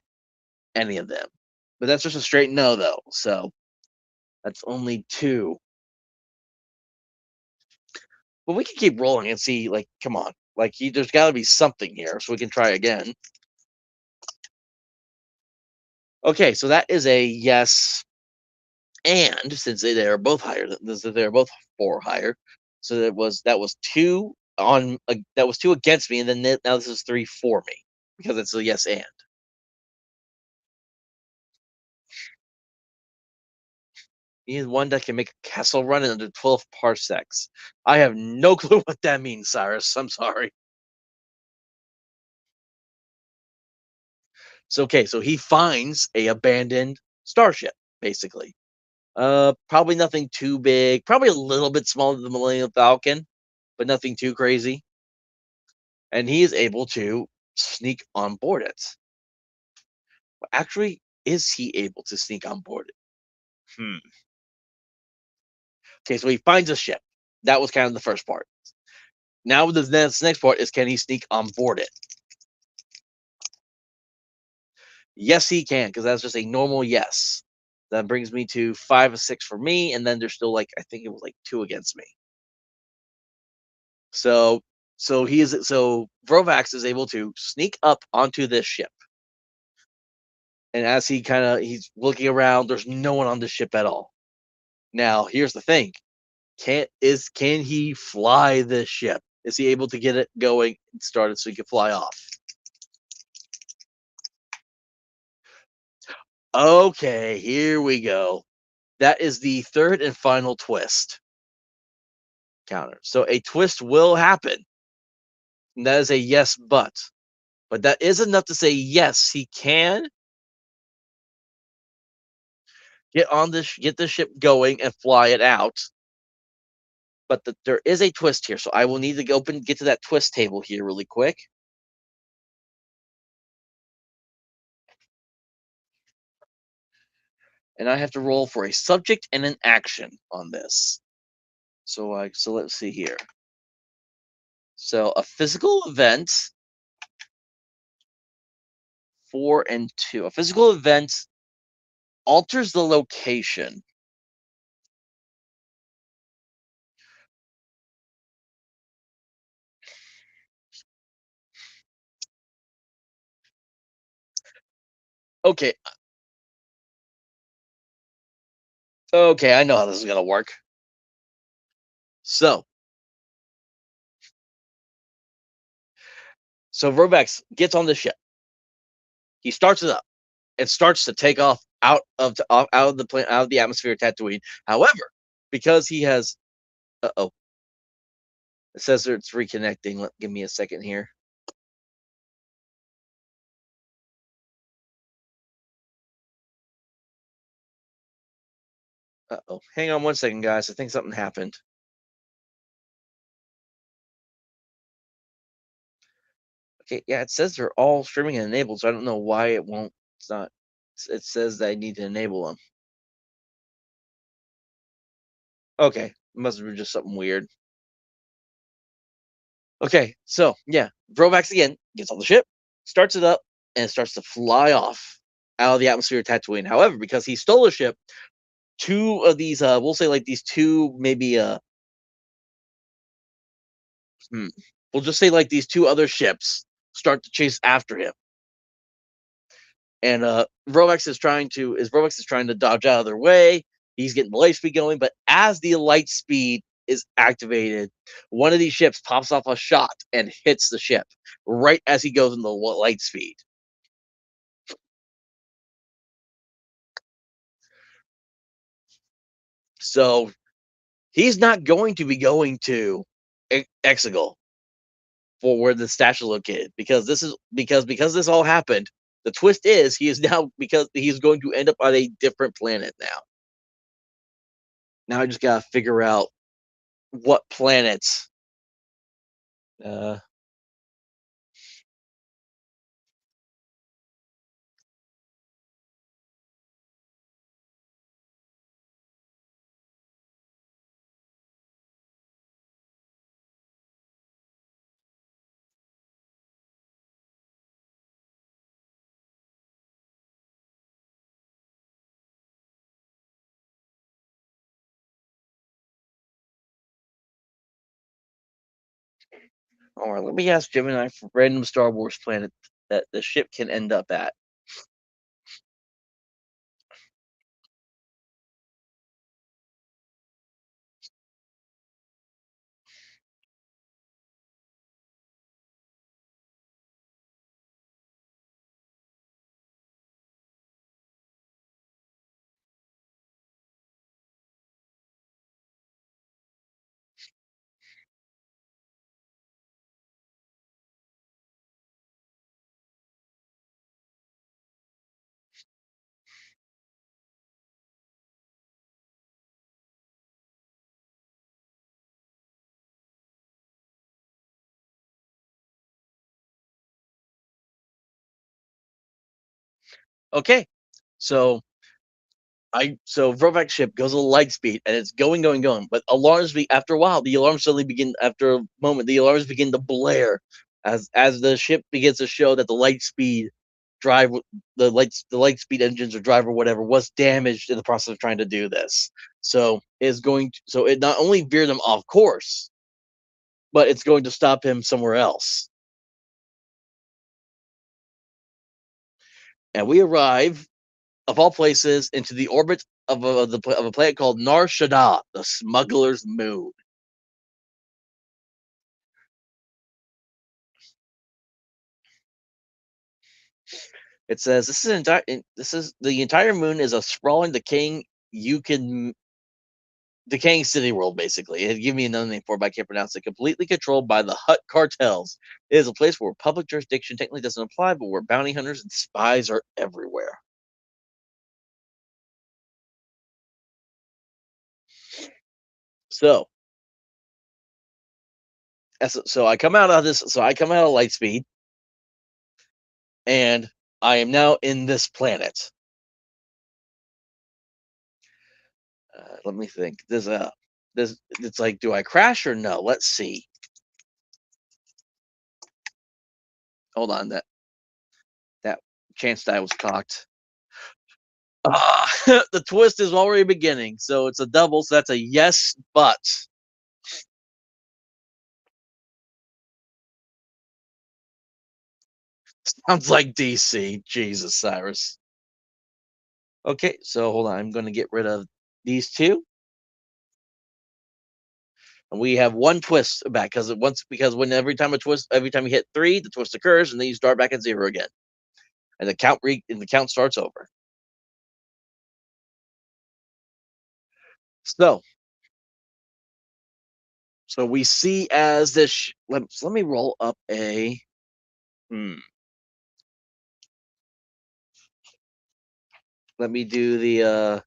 any of them. But that's just a straight no, though. So that's only two. But we can keep rolling and see. Like, come on, like there's got to be something here, so we can try again. Okay, so that is a yes, and since they are both higher, they're both four higher, so that was two on that was two against me, and then now this is three for me because it's a yes and. He is one that can make a castle run in under 12 parsecs. I have no clue what that means, Cyrus. I'm sorry. So okay, so he finds a abandoned starship, basically. Probably nothing too big. Probably a little bit smaller than the Millennium Falcon, but nothing too crazy. And he is able to sneak on board it. But actually, is he able to sneak on board it? Hmm. Okay, so he finds a ship. That was kind of the first part. Now the next part is, can he sneak on board it? Yes, he can, because that's just a normal yes. That brings me to 5 of 6 for me, and then there's still like I think it was like two against me. So so Vrovax is able to sneak up onto this ship. And as he's looking around, there's no one on the ship at all. Now, here's the thing. Can he fly this ship? Is he able to get it going and started so he can fly off? Okay, here we go. That is the third and final twist counter. So a twist will happen. And that is a yes, but that is enough to say yes, he can get the ship going and fly it out. But there is a twist here, so I will need to go get to that twist table here really quick. And I have to roll for a subject and an action on this. So let's see here. So a physical event, 4 and 2. A physical event alters the location. Okay, okay, I know how this is gonna work. So, so Robex gets on the ship. He starts it up. It starts to take off out of the plane, out of the atmosphere of Tatooine. However, because he has, oh, it says that it's reconnecting. Give me a second here. Oh, hang on 1 second, guys. I think something happened. Okay, yeah, it says they're all streaming and enabled, so I don't know why it won't. It's not. It says that I need to enable them. Okay, it must have been just something weird. Okay, so yeah, Brovax again gets on the ship, starts it up, and it starts to fly off out of the atmosphere of Tatooine. However, because he stole a ship, two of these, we'll say like these two, maybe, hmm, we'll just say like these two other ships start to chase after him. And Vrovex is trying to dodge out of their way. He's getting the light speed going, but as the light speed is activated, one of these ships pops off a shot and hits the ship right as he goes in the light speed. So he's not going to be going to Exegol for where the stash is located because because this all happened. The twist is he is now because he's going to end up on a different planet now. Now I just gotta figure out what planets. Uh, All right, let me ask Gemini for random Star Wars planet that the ship can end up at. Okay, so Vrovak's ship goes a light speed and it's going, but alarms after a while, the alarms suddenly begin after a moment, the alarms begin to blare as the ship begins to show that the light speed drive the light speed engines or drive or whatever was damaged in the process of trying to do this. So it not only veered him off course, but it's going to stop him somewhere else. And we arrive, of all places, into the orbit of a planet called Nar Shaddaa, the smuggler's moon. It says this is the entire moon is a sprawling, decaying city world. Basically, it give me another name for it, but I can't pronounce it. Completely controlled by the Hutt cartels. It is a place where public jurisdiction technically doesn't apply, but where bounty hunters and spies are everywhere. So, so I come out of this. So I come out of Lightspeed, and I am now in this planet. Let me think. It's like, do I crash or no? Let's see. Hold on, that chance die was cocked. The twist is already beginning, so it's a double. So that's a yes, but sounds like DC. Jesus, Cyrus. Okay, so hold on. I'm going to get rid of these two, and we have one twist back because when every time you hit 3, the twist occurs, and then you start back at 0 again, and the count starts over. So So we see as this. Let me roll up a. Hmm, let me do the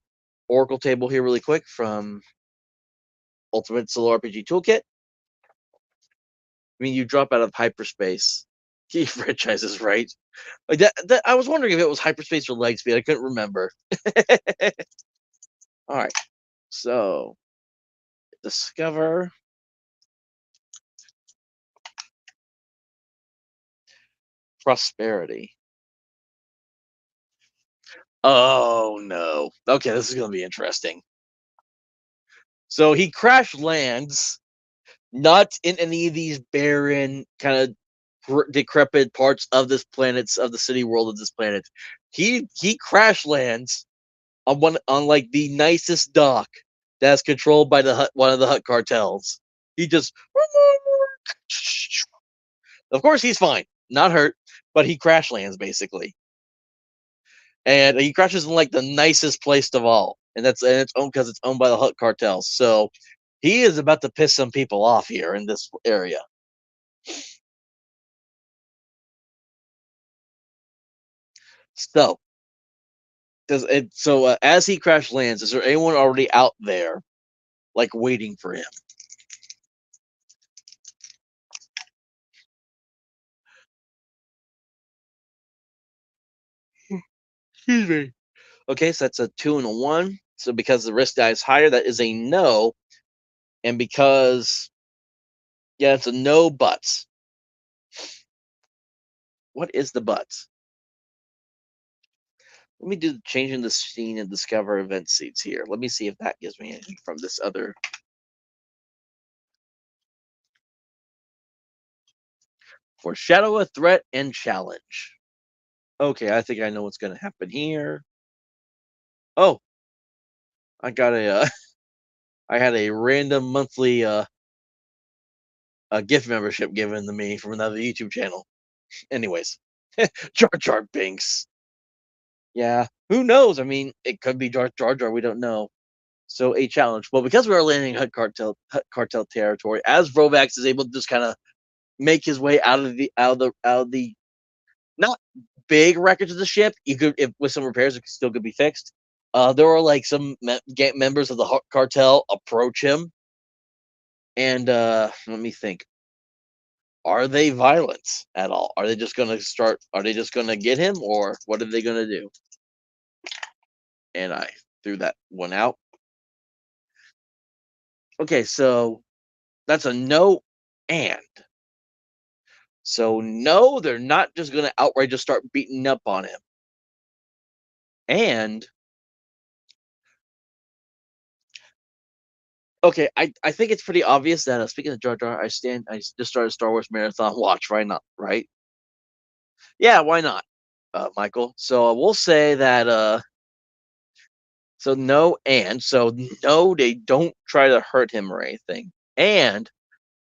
Oracle table here really quick from Ultimate Solo RPG Toolkit. I mean, you drop out of hyperspace. Key franchises, right? Like I was wondering if it was hyperspace or Lightspeed. I couldn't remember. All right, so discover prosperity. Oh no. Okay, this is gonna be interesting. So he crash lands not in any of these barren kind of decrepit parts of the city world of this planet. He crash lands on like the nicest dock that's controlled by one of the Hutt cartels. He just, of course, he's fine, not hurt, but he crash lands basically, and he crashes in like the nicest place of all, and it's owned because it's owned by the Hutt cartels. So he is about to piss some people off here in this area. So as he crash lands, is there anyone already out there, like waiting for him? Excuse me. Okay, so that's a 2 and a 1. So because the risk die is higher, that is a no. And because it's a no, but what is the but? Let me do changing the scene and discover event seeds here. Let me see if that gives me anything from this other. Foreshadow a threat and challenge. Okay, I think I know what's going to happen here. Oh, I got I had a random monthly a gift membership given to me from another YouTube channel. Anyways, Jar Jar Binks. Yeah, who knows? I mean, it could be Jar Jar. We don't know. So a challenge. Well, because we are landing Hut Cartel territory, as Vrovax is able to just kind of make his way out of the not big wreckage of the ship. You could, if with some repairs, it still could be fixed. There are like some members of the Hut Cartel approach him, and let me think. Are they violent at all? Are they just gonna start? Are they just gonna get him, or what are they gonna do? And I threw that one out. Okay, so that's a no, and so no, they're not just gonna outright just start beating up on him. And okay, I think it's pretty obvious that speaking of Jar Jar, I just started Star Wars Marathon Watch. Why not? Right? Yeah, why not, Michael? So we'll say that so no, and so no, they don't try to hurt him or anything. And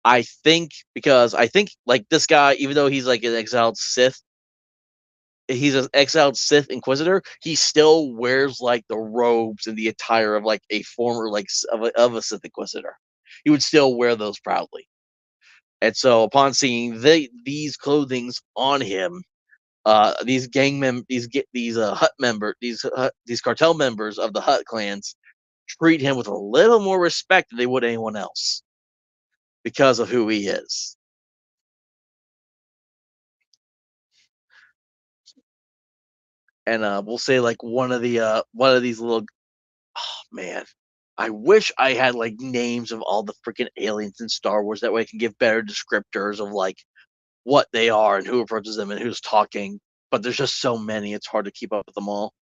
I think because I think like this guy, even though he's like an exiled Sith, he's an exiled Sith Inquisitor. He still wears like the robes and the attire of like a former like of a Sith Inquisitor. He would still wear those proudly. And so upon seeing these clothings on him, these these cartel members of the Hut clans treat him with a little more respect than they would anyone else because of who he is. And we'll say like one of these little, oh man, I wish I had like names of all the freaking aliens in Star Wars. That way I can give better descriptors of like what they are and who approaches them and who's talking. But there's just so many, it's hard to keep up with them all.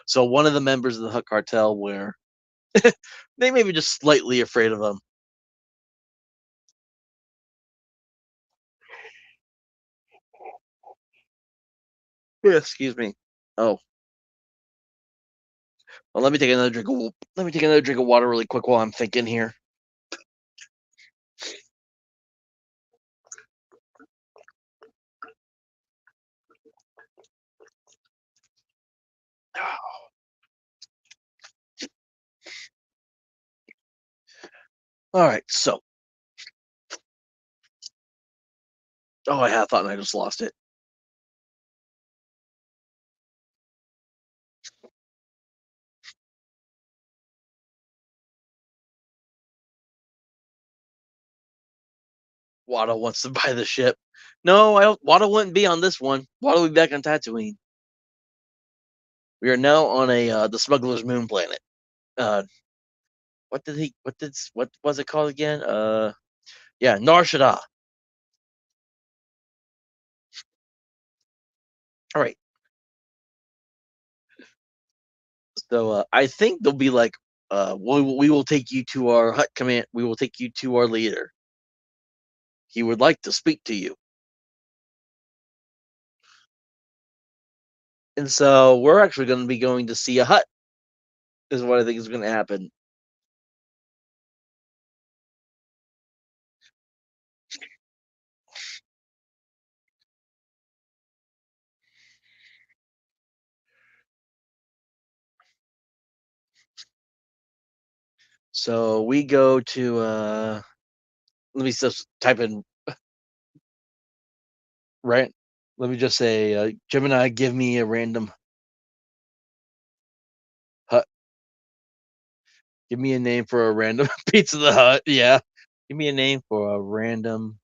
So one of the members of the Hut Cartel, where they may be just slightly afraid of them. Yeah, excuse me. Oh, well, let me take another drink of water really quick while I'm thinking here. All right, so oh, I had thought and I just lost it. Waddle wants to buy the ship. No, I don't. Waddle wouldn't be on this one. Waddle will be back on Tatooine. We are now on a the Smuggler's Moon planet. Uh, what was it called again? Yeah, Nar Shaddaa. All right. So I think they'll be like, we will take you to our hut command. We will take you to our leader. He would like to speak to you. And so we're actually going to be going to see a hut. Is what I think is going to happen. So we go to let me just type in right. Let me just say, Gemini, give me a random hut. Give me a name for a random Pizza the Hut. Yeah, give me a name for a random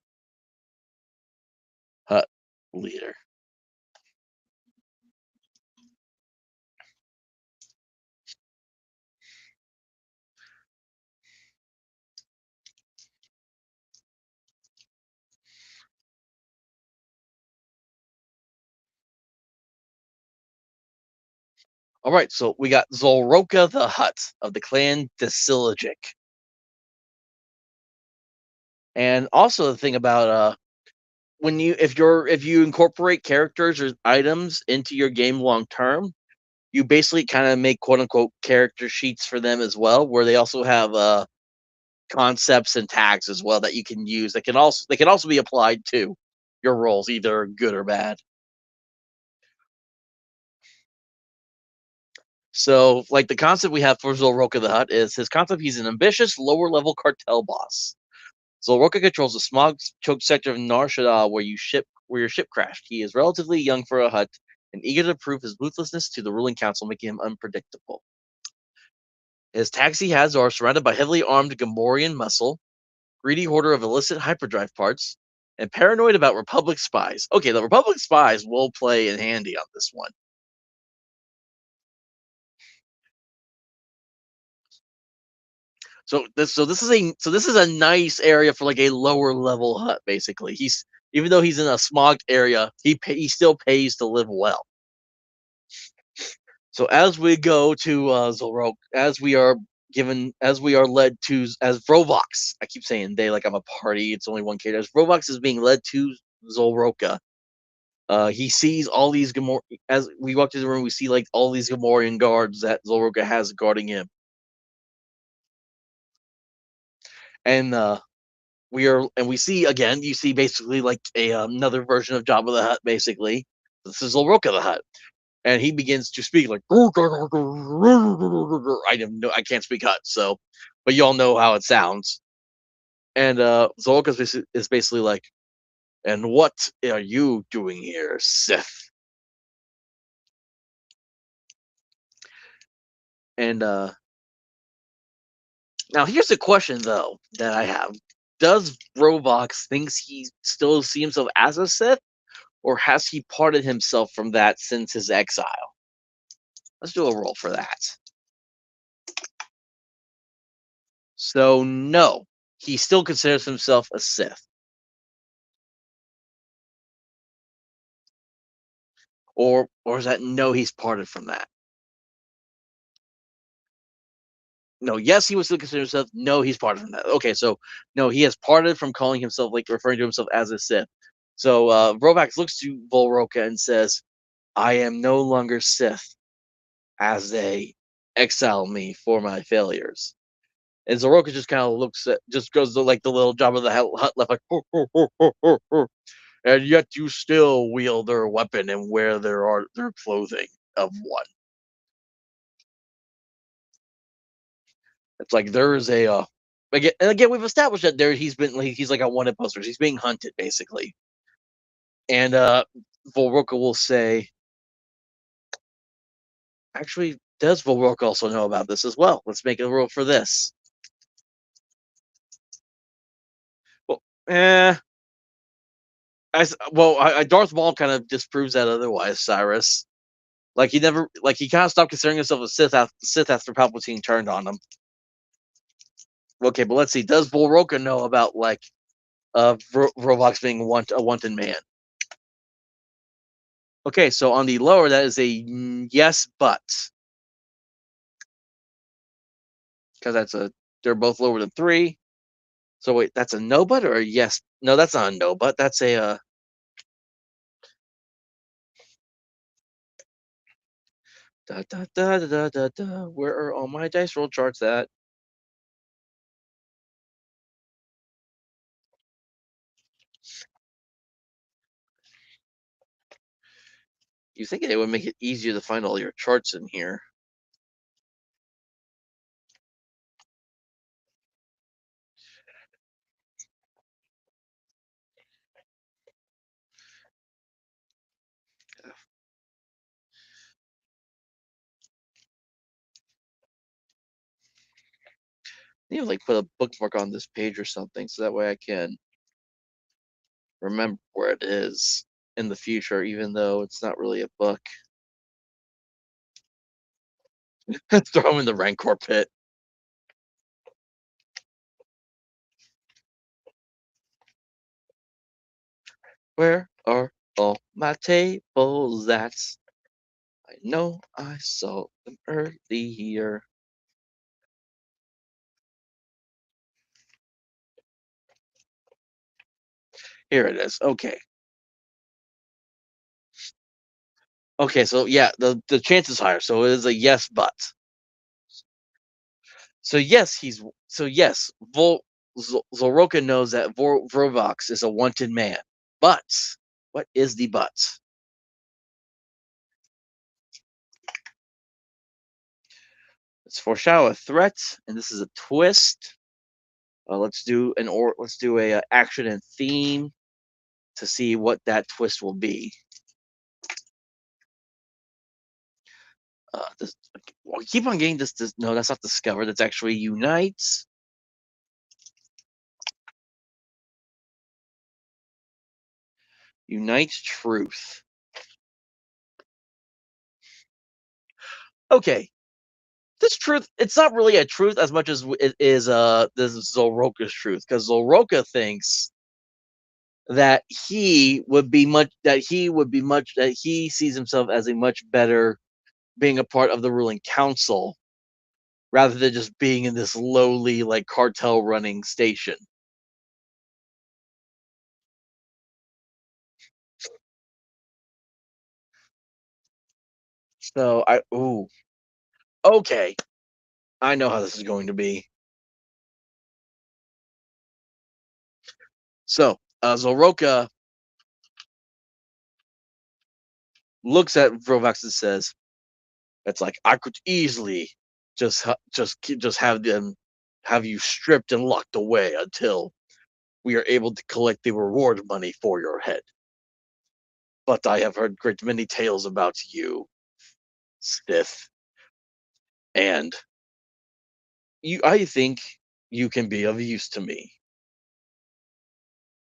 hut leader. All right, so we got Zolroka the Hut of the clan Desilogic. And also the thing about if you incorporate characters or items into your game long term, you basically kind of make quote unquote character sheets for them as well, where they also have concepts and tags as well that you can use. That can also be applied to your roles, either good or bad. So, like the concept we have for Zolroka the Hutt is his concept. He's an ambitious lower level cartel boss. Zolroka controls the smog-choked sector of Nar Shaddaa where your ship crashed. He is relatively young for a Hutt and eager to prove his ruthlessness to the ruling council, making him unpredictable. His taxi has are surrounded by heavily armed Gamorrean muscle, greedy hoarder of illicit hyperdrive parts, and paranoid about Republic spies. Okay, the Republic spies will play in handy on this one. So this is a nice area for like a lower level Hut. Basically, he's even though he's in a smogged area, he still pays to live well. So as we go to Zolrok, as we are led to as Vrovox. I keep saying they like I'm a party. It's only one character. As Vrovox is being led to Zolroka, he sees all these as we walk to the room. We see like all these Gamorrean guards that Zolroka has guarding him, and we see again. You see basically like another version of Jabba the Hutt. Basically, this is Zolroka the Hutt, and he begins to speak like I don't know. I can't speak Hutt, so but y'all know how it sounds. And Zolroka is basically like, and what are you doing here, Sith? And now here's a question though that I have. Does Rovox thinks he still see himself as a Sith, or has he parted himself from that since his exile? Let's do a roll for that. So no, he still considers himself a Sith. Or is that no, he's parted from that? No, yes, he would still consider himself. No, he's parted from that. Okay, so no, he has parted from calling himself like referring to himself as a Sith. So Rovax looks to Volroka and says, "I am no longer Sith, as they exile me for my failures." And Zoroka just kind of looks at, just goes to like the little job of the hut left, like, "Ho, ho, ho, ho, ho, ho. And yet you still wield their weapon and wear their clothing of one." It's like there is a again and again we've established that he's like a wanted poster. He's being hunted basically. And Volroka will say, actually, does Volroka also know about this as well? Let's make a rule for this. Well, Darth Maul kind of disproves that otherwise, Cyrus. Like he kind of stopped considering himself a Sith after Palpatine turned on him. Okay, but let's see. Does Volroka know about like Rovox being a wanted man? Okay, so on the lower, that is a yes, but because they're both lower than 3. So wait, that's a no, but or a yes? No, that's not a no, but that's a da da da da da da da. Where are all my dice roll charts at? You think it would make it easier to find all your charts in here? You know, like put a bookmark on this page or something, so that way I can remember where it is in the future, even though it's not really a book. Throw him in the Rancor pit. Where are all my tables at? I know I saw them earlier. Here it is. Okay. Okay, so yeah, the chance is higher. So it is a yes, but. So yes, Zoroka knows that Vorvox is a wanted man. But what is the but? Let's foreshadow a threat, and this is a twist. Let's do a action and theme to see what that twist will be. We keep on getting this. No, that's not discover. That's actually unite. Unite truth. Okay, this truth. It's not really a truth as much as it is this Zoroka's truth, because Zoroka thinks that he sees himself as a much better being a part of the ruling council rather than just being in this lowly like cartel running station. So okay, I know how this is going to be. So Zoroka looks at Vrovax and says, "It's like I could easily just have you stripped and locked away until we are able to collect the reward money for your head. But I have heard great many tales about you, Sith, and I think you can be of use to me.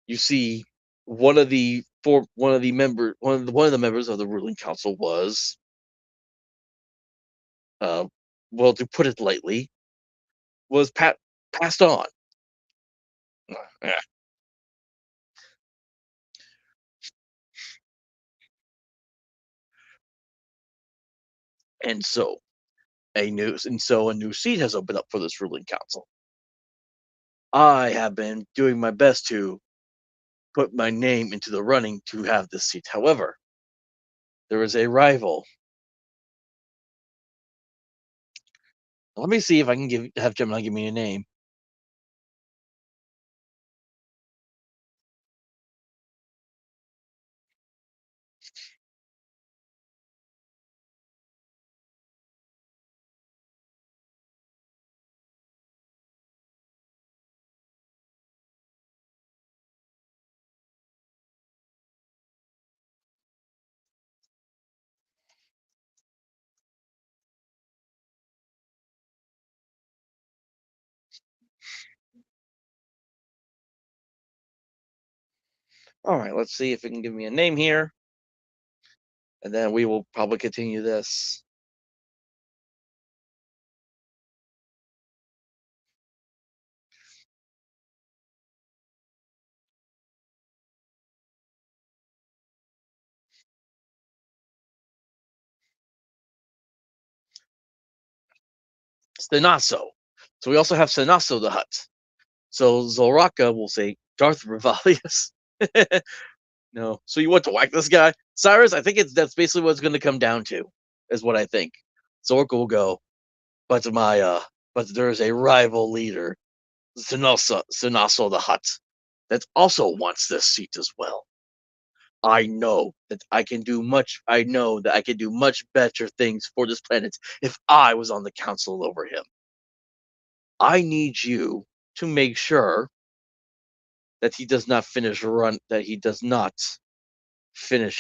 You see, one of the members of the ruling council was, uh, well, to put it lightly, was passed on. Yeah. And so a new seat has opened up for this ruling council. I have been doing my best to put my name into the running to have this seat. However, there is a rival. Let me see if I can have Gemini give me a name. All right, let's see if it can give me a name here, and then we will probably continue this. Senaso. So we also have Senaso the Hut. So Zoraka will say, Darth Revalius. No. So you want to whack this guy? Cyrus, I think that's basically what it's gonna come down to, is what I think. Zorka will go, but there is a rival leader, Senaso the Hut, that also wants this seat as well. I know that I can do much better things for this planet if I was on the council over him. I need you to make sure that he does not finish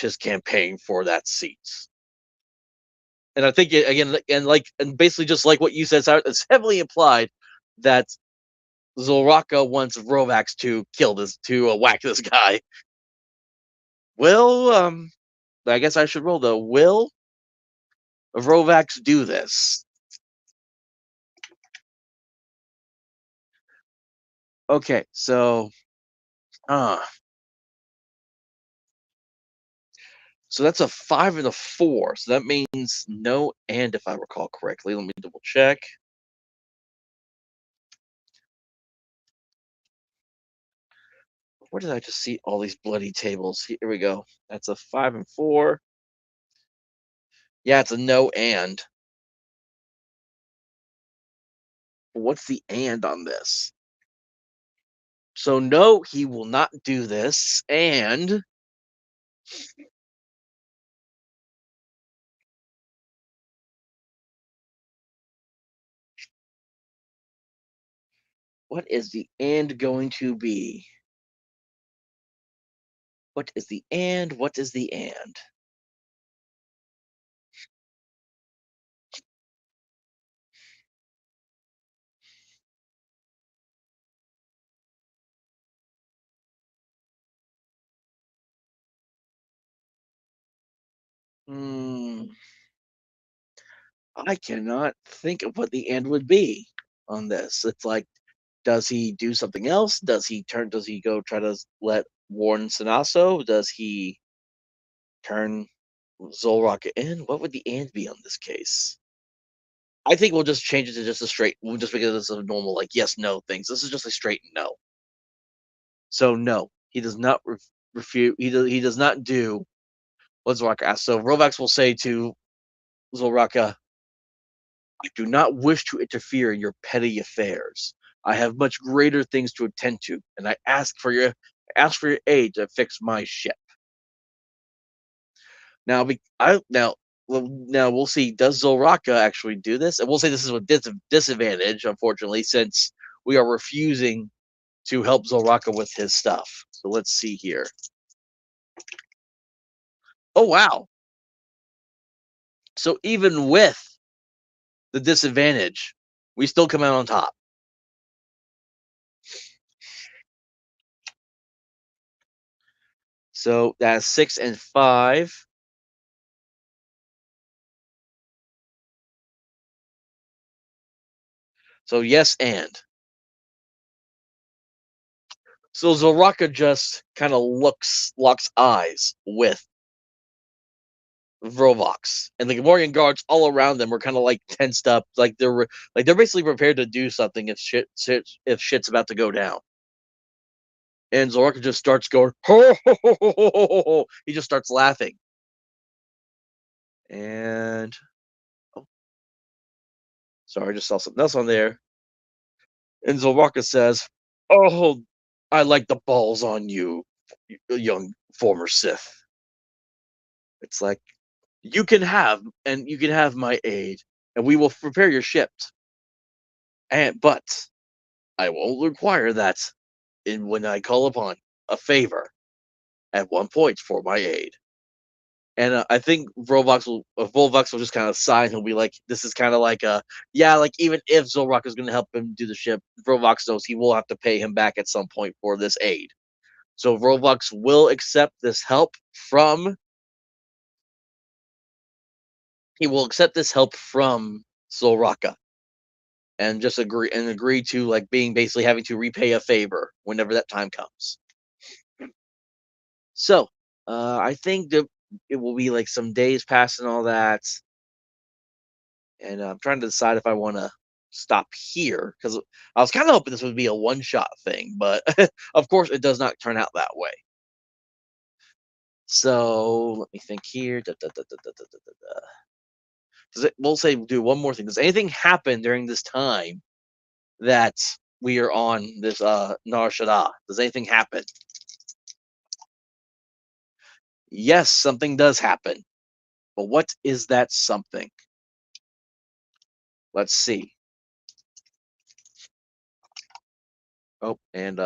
his campaign for that seat. And I think and basically just like what you said, it's heavily implied that Zoraka wants Rovax to whack this guy. Will I guess I should roll the will Rovax do this? Okay, uh so that's a 5 and a 4. So that means no and if I recall correctly. Let me double check. Where did I just see all these bloody tables? Here we go. That's a 5 and 4. Yeah, it's a no and. What's the and on this? So no, he will not do this. And what is the and going to be? What is the and? What is the and? Hmm, I cannot think of what the and would be on this. It's like, does he do something else? Does he turn? Does he go try to let Warren Sanaso? Does he turn Zolraka in? What would the and be on this case? I think we'll just change it to just a straight. We'll just make this a normal like yes no things. This is just a straight no. So no, he does not refute. He does not do what Zolraka asks. So Rovax will say to Zolraka, "I do not wish to interfere in your petty affairs. I have much greater things to attend to, and I ask for your aid to fix my ship." Now, now we'll see. Does Zolraka actually do this? And we'll say this is a disadvantage, unfortunately, since we are refusing to help Zolraka with his stuff. So let's see here. Oh wow! So even with the disadvantage, we still come out on top. So that's 6 and 5. So yes, and so Zoraka just kind of locks eyes with Vrovox, and the Gamorrean guards all around them were kind of like tensed up, like they're basically prepared to do something if shit's about to go down. And Zoraka just starts going, ho, ho, ho, ho, ho, ho, ho. He just starts laughing, and oh, sorry, I just saw something else on there. And Zoraka says, "Oh, I like the balls on you, young former Sith." It's like you can have my aid, and we will prepare your ships. But I won't require that when I call upon a favor at one point for my aid. And I think Volvox will just kind of sigh and he'll be like, "This is kind of like yeah, like even if Zolrock is going to help him do the ship, Volvox knows he will have to pay him back at some point for this aid. So Volvox will accept this help from he will accept this help from Zolraka and just agree to like being basically having to repay a favor whenever that time comes. So I think that it will be like some days past and all that, and I'm trying to decide if I want to stop here because I was kind of hoping this would be a one shot thing, but of course it does not turn out that way. So let me think here. We'll say do one more thing. Does anything happen during this time that we are on this Nar Shaddaa? Does anything happen? Yes, something does happen. But what is that something? Let's see. Oh, and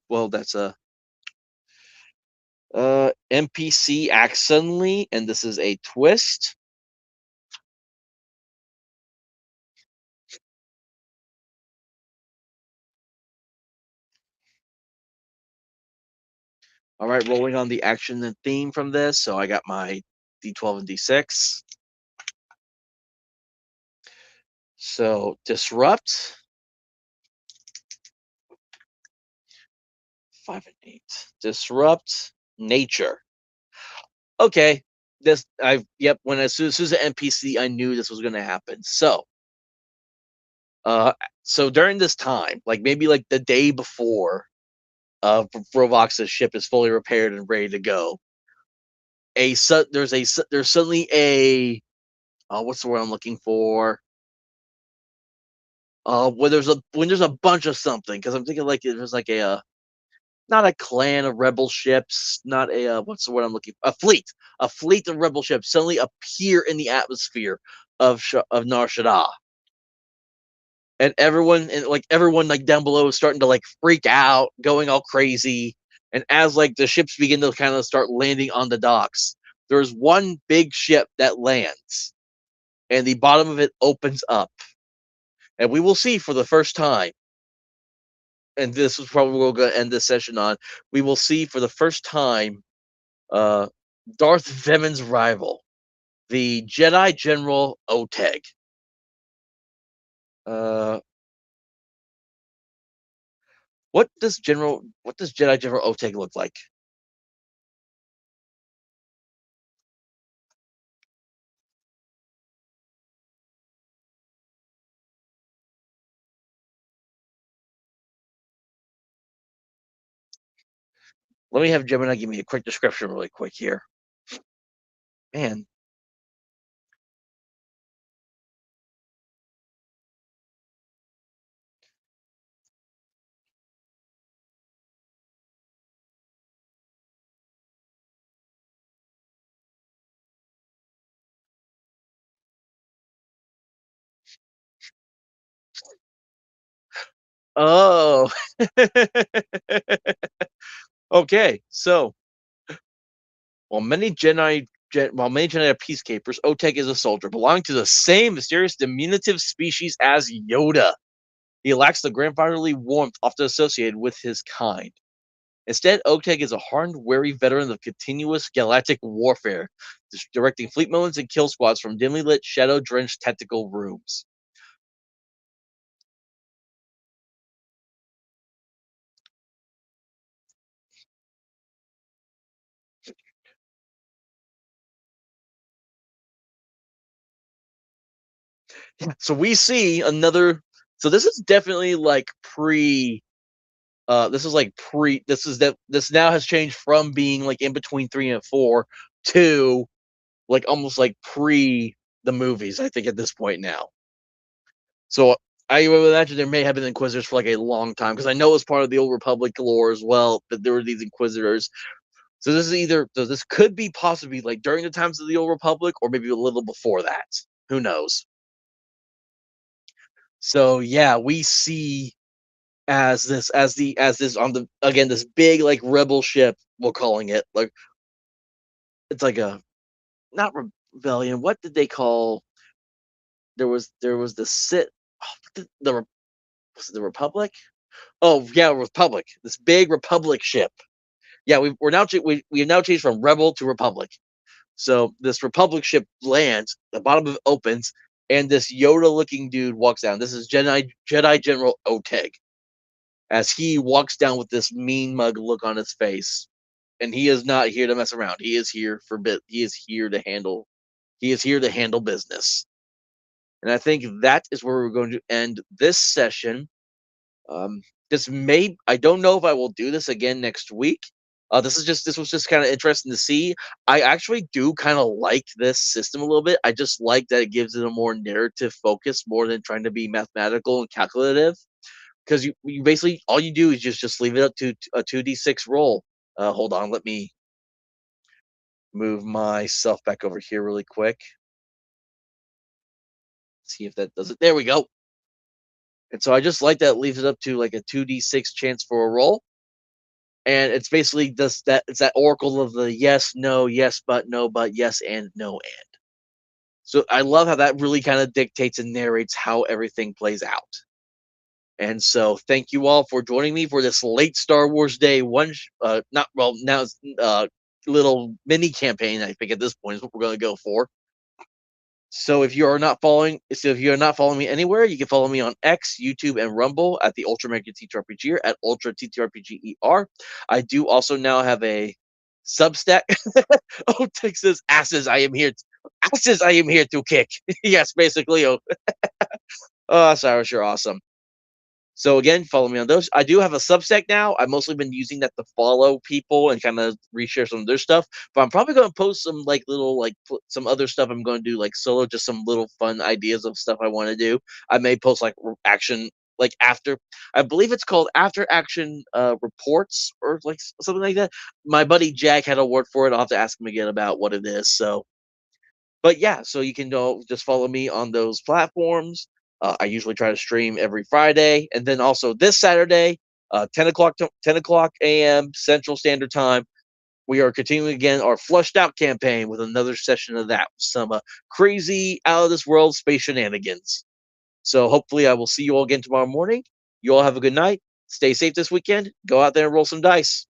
well, that's a NPC acts suddenly, and this is a twist. All right, rolling on the action and theme from this. So I got my D12 and D6. So disrupt. 5 and 8. Disrupt nature. Okay. This I yep. When as soon as the NPC, I knew this was gonna happen. Uh, so during this time, like maybe like the day before, Rovox's ship is fully repaired and ready to go. There's suddenly a what's the word I'm looking for? When there's a bunch of something, because I'm thinking like there's like not a clan of rebel ships, not a what's the word I'm looking a fleet of rebel ships suddenly appear in the atmosphere of Nar Shaddaa, and everyone like down below is starting to like freak out, going all crazy, and as like the ships begin to kind of start landing on the docks, there's one big ship that lands, and the bottom of it opens up, and we will see for the first time, and this is probably what we're going to end this session on. We will see for the first time uh, Darth Vemin's rival, the Jedi General Oteg. Uh, what does Jedi General Oteg look like? Let me have Gemini give me a quick description, really quick here. Man, oh, okay. So while many Jedi are peacekeepers, Oteg is a soldier belonging to the same mysterious diminutive species as Yoda. He lacks the grandfatherly warmth often associated with his kind. Instead, Oteg is a hardened, wary veteran of continuous galactic warfare, directing fleet moments and kill squads from dimly lit, shadow-drenched tactical rooms. So we see another. So this is definitely like pre. This is like pre. This is that. This now has changed from being like in between 3 and 4 to like almost like pre the movies. I think at this point now. So I would imagine there may have been Inquisitors for like a long time because I know it's part of the Old Republic lore as well that there were these Inquisitors. So this could be possibly like during the times of the Old Republic or maybe a little before that. Who knows? So yeah, we see as this on the again this big like rebel ship, we're calling it like it's like a not rebellion. What did they call? There was the sit the was it the Republic? Oh yeah, Republic. This big Republic ship. Yeah, we've now changed from Rebel to Republic. So this Republic ship lands, the bottom of it opens, and this Yoda-looking dude walks down. This is Jedi General Oteg, as he walks down with this mean mug look on his face, and he is not here to mess around. He is here for bit. He is here to handle. He is here to handle business. And I think that is where we're going to end this session. Um, I don't know if I will do this again next week. This was just kind of interesting to see. I actually do kind of like this system a little bit. I just like that it gives it a more narrative focus more than trying to be mathematical and calculative. Because you basically all you do is just leave it up to a 2d6 roll. Hold on, let me move myself back over here really quick. See if that does it. There we go. And so I just like that it leaves it up to like a 2d6 chance for a roll. And it's basically just that it's that oracle of the yes, no, yes, but no, but yes, and no, and. So I love how that really kind of dictates and narrates how everything plays out. And so thank you all for joining me for this late Star Wars Day one. Not well now it's little mini campaign. I think at this point is what we're going to go for. So if you are not following me anywhere, you can follow me on X, YouTube, and Rumble at the Ultra American TTRPG at Ultra TTRPGER. I do also now have a Substack. Oh, Texas asses! Asses! I am here to kick. Yes, basically. Oh, Cyrus, you're awesome. So again, follow me on those. I do have a Substack now. I've mostly been using that to follow people and kind of reshare some of their stuff. But I'm probably going to post some like little like some other stuff I'm going to do like solo, just some little fun ideas of stuff I want to do. I may post like action like after I believe it's called after action reports or like something like that. My buddy Jack had a word for it. I'll have to ask him again about what it is. So but yeah, so you can just follow me on those platforms. I usually try to stream every Friday, and then also this Saturday, 10 o'clock a.m. Central Standard Time. We are continuing again our flushed out campaign with another session of that, some crazy out of this world space shenanigans. So hopefully, I will see you all again tomorrow morning. You all have a good night. Stay safe this weekend. Go out there and roll some dice.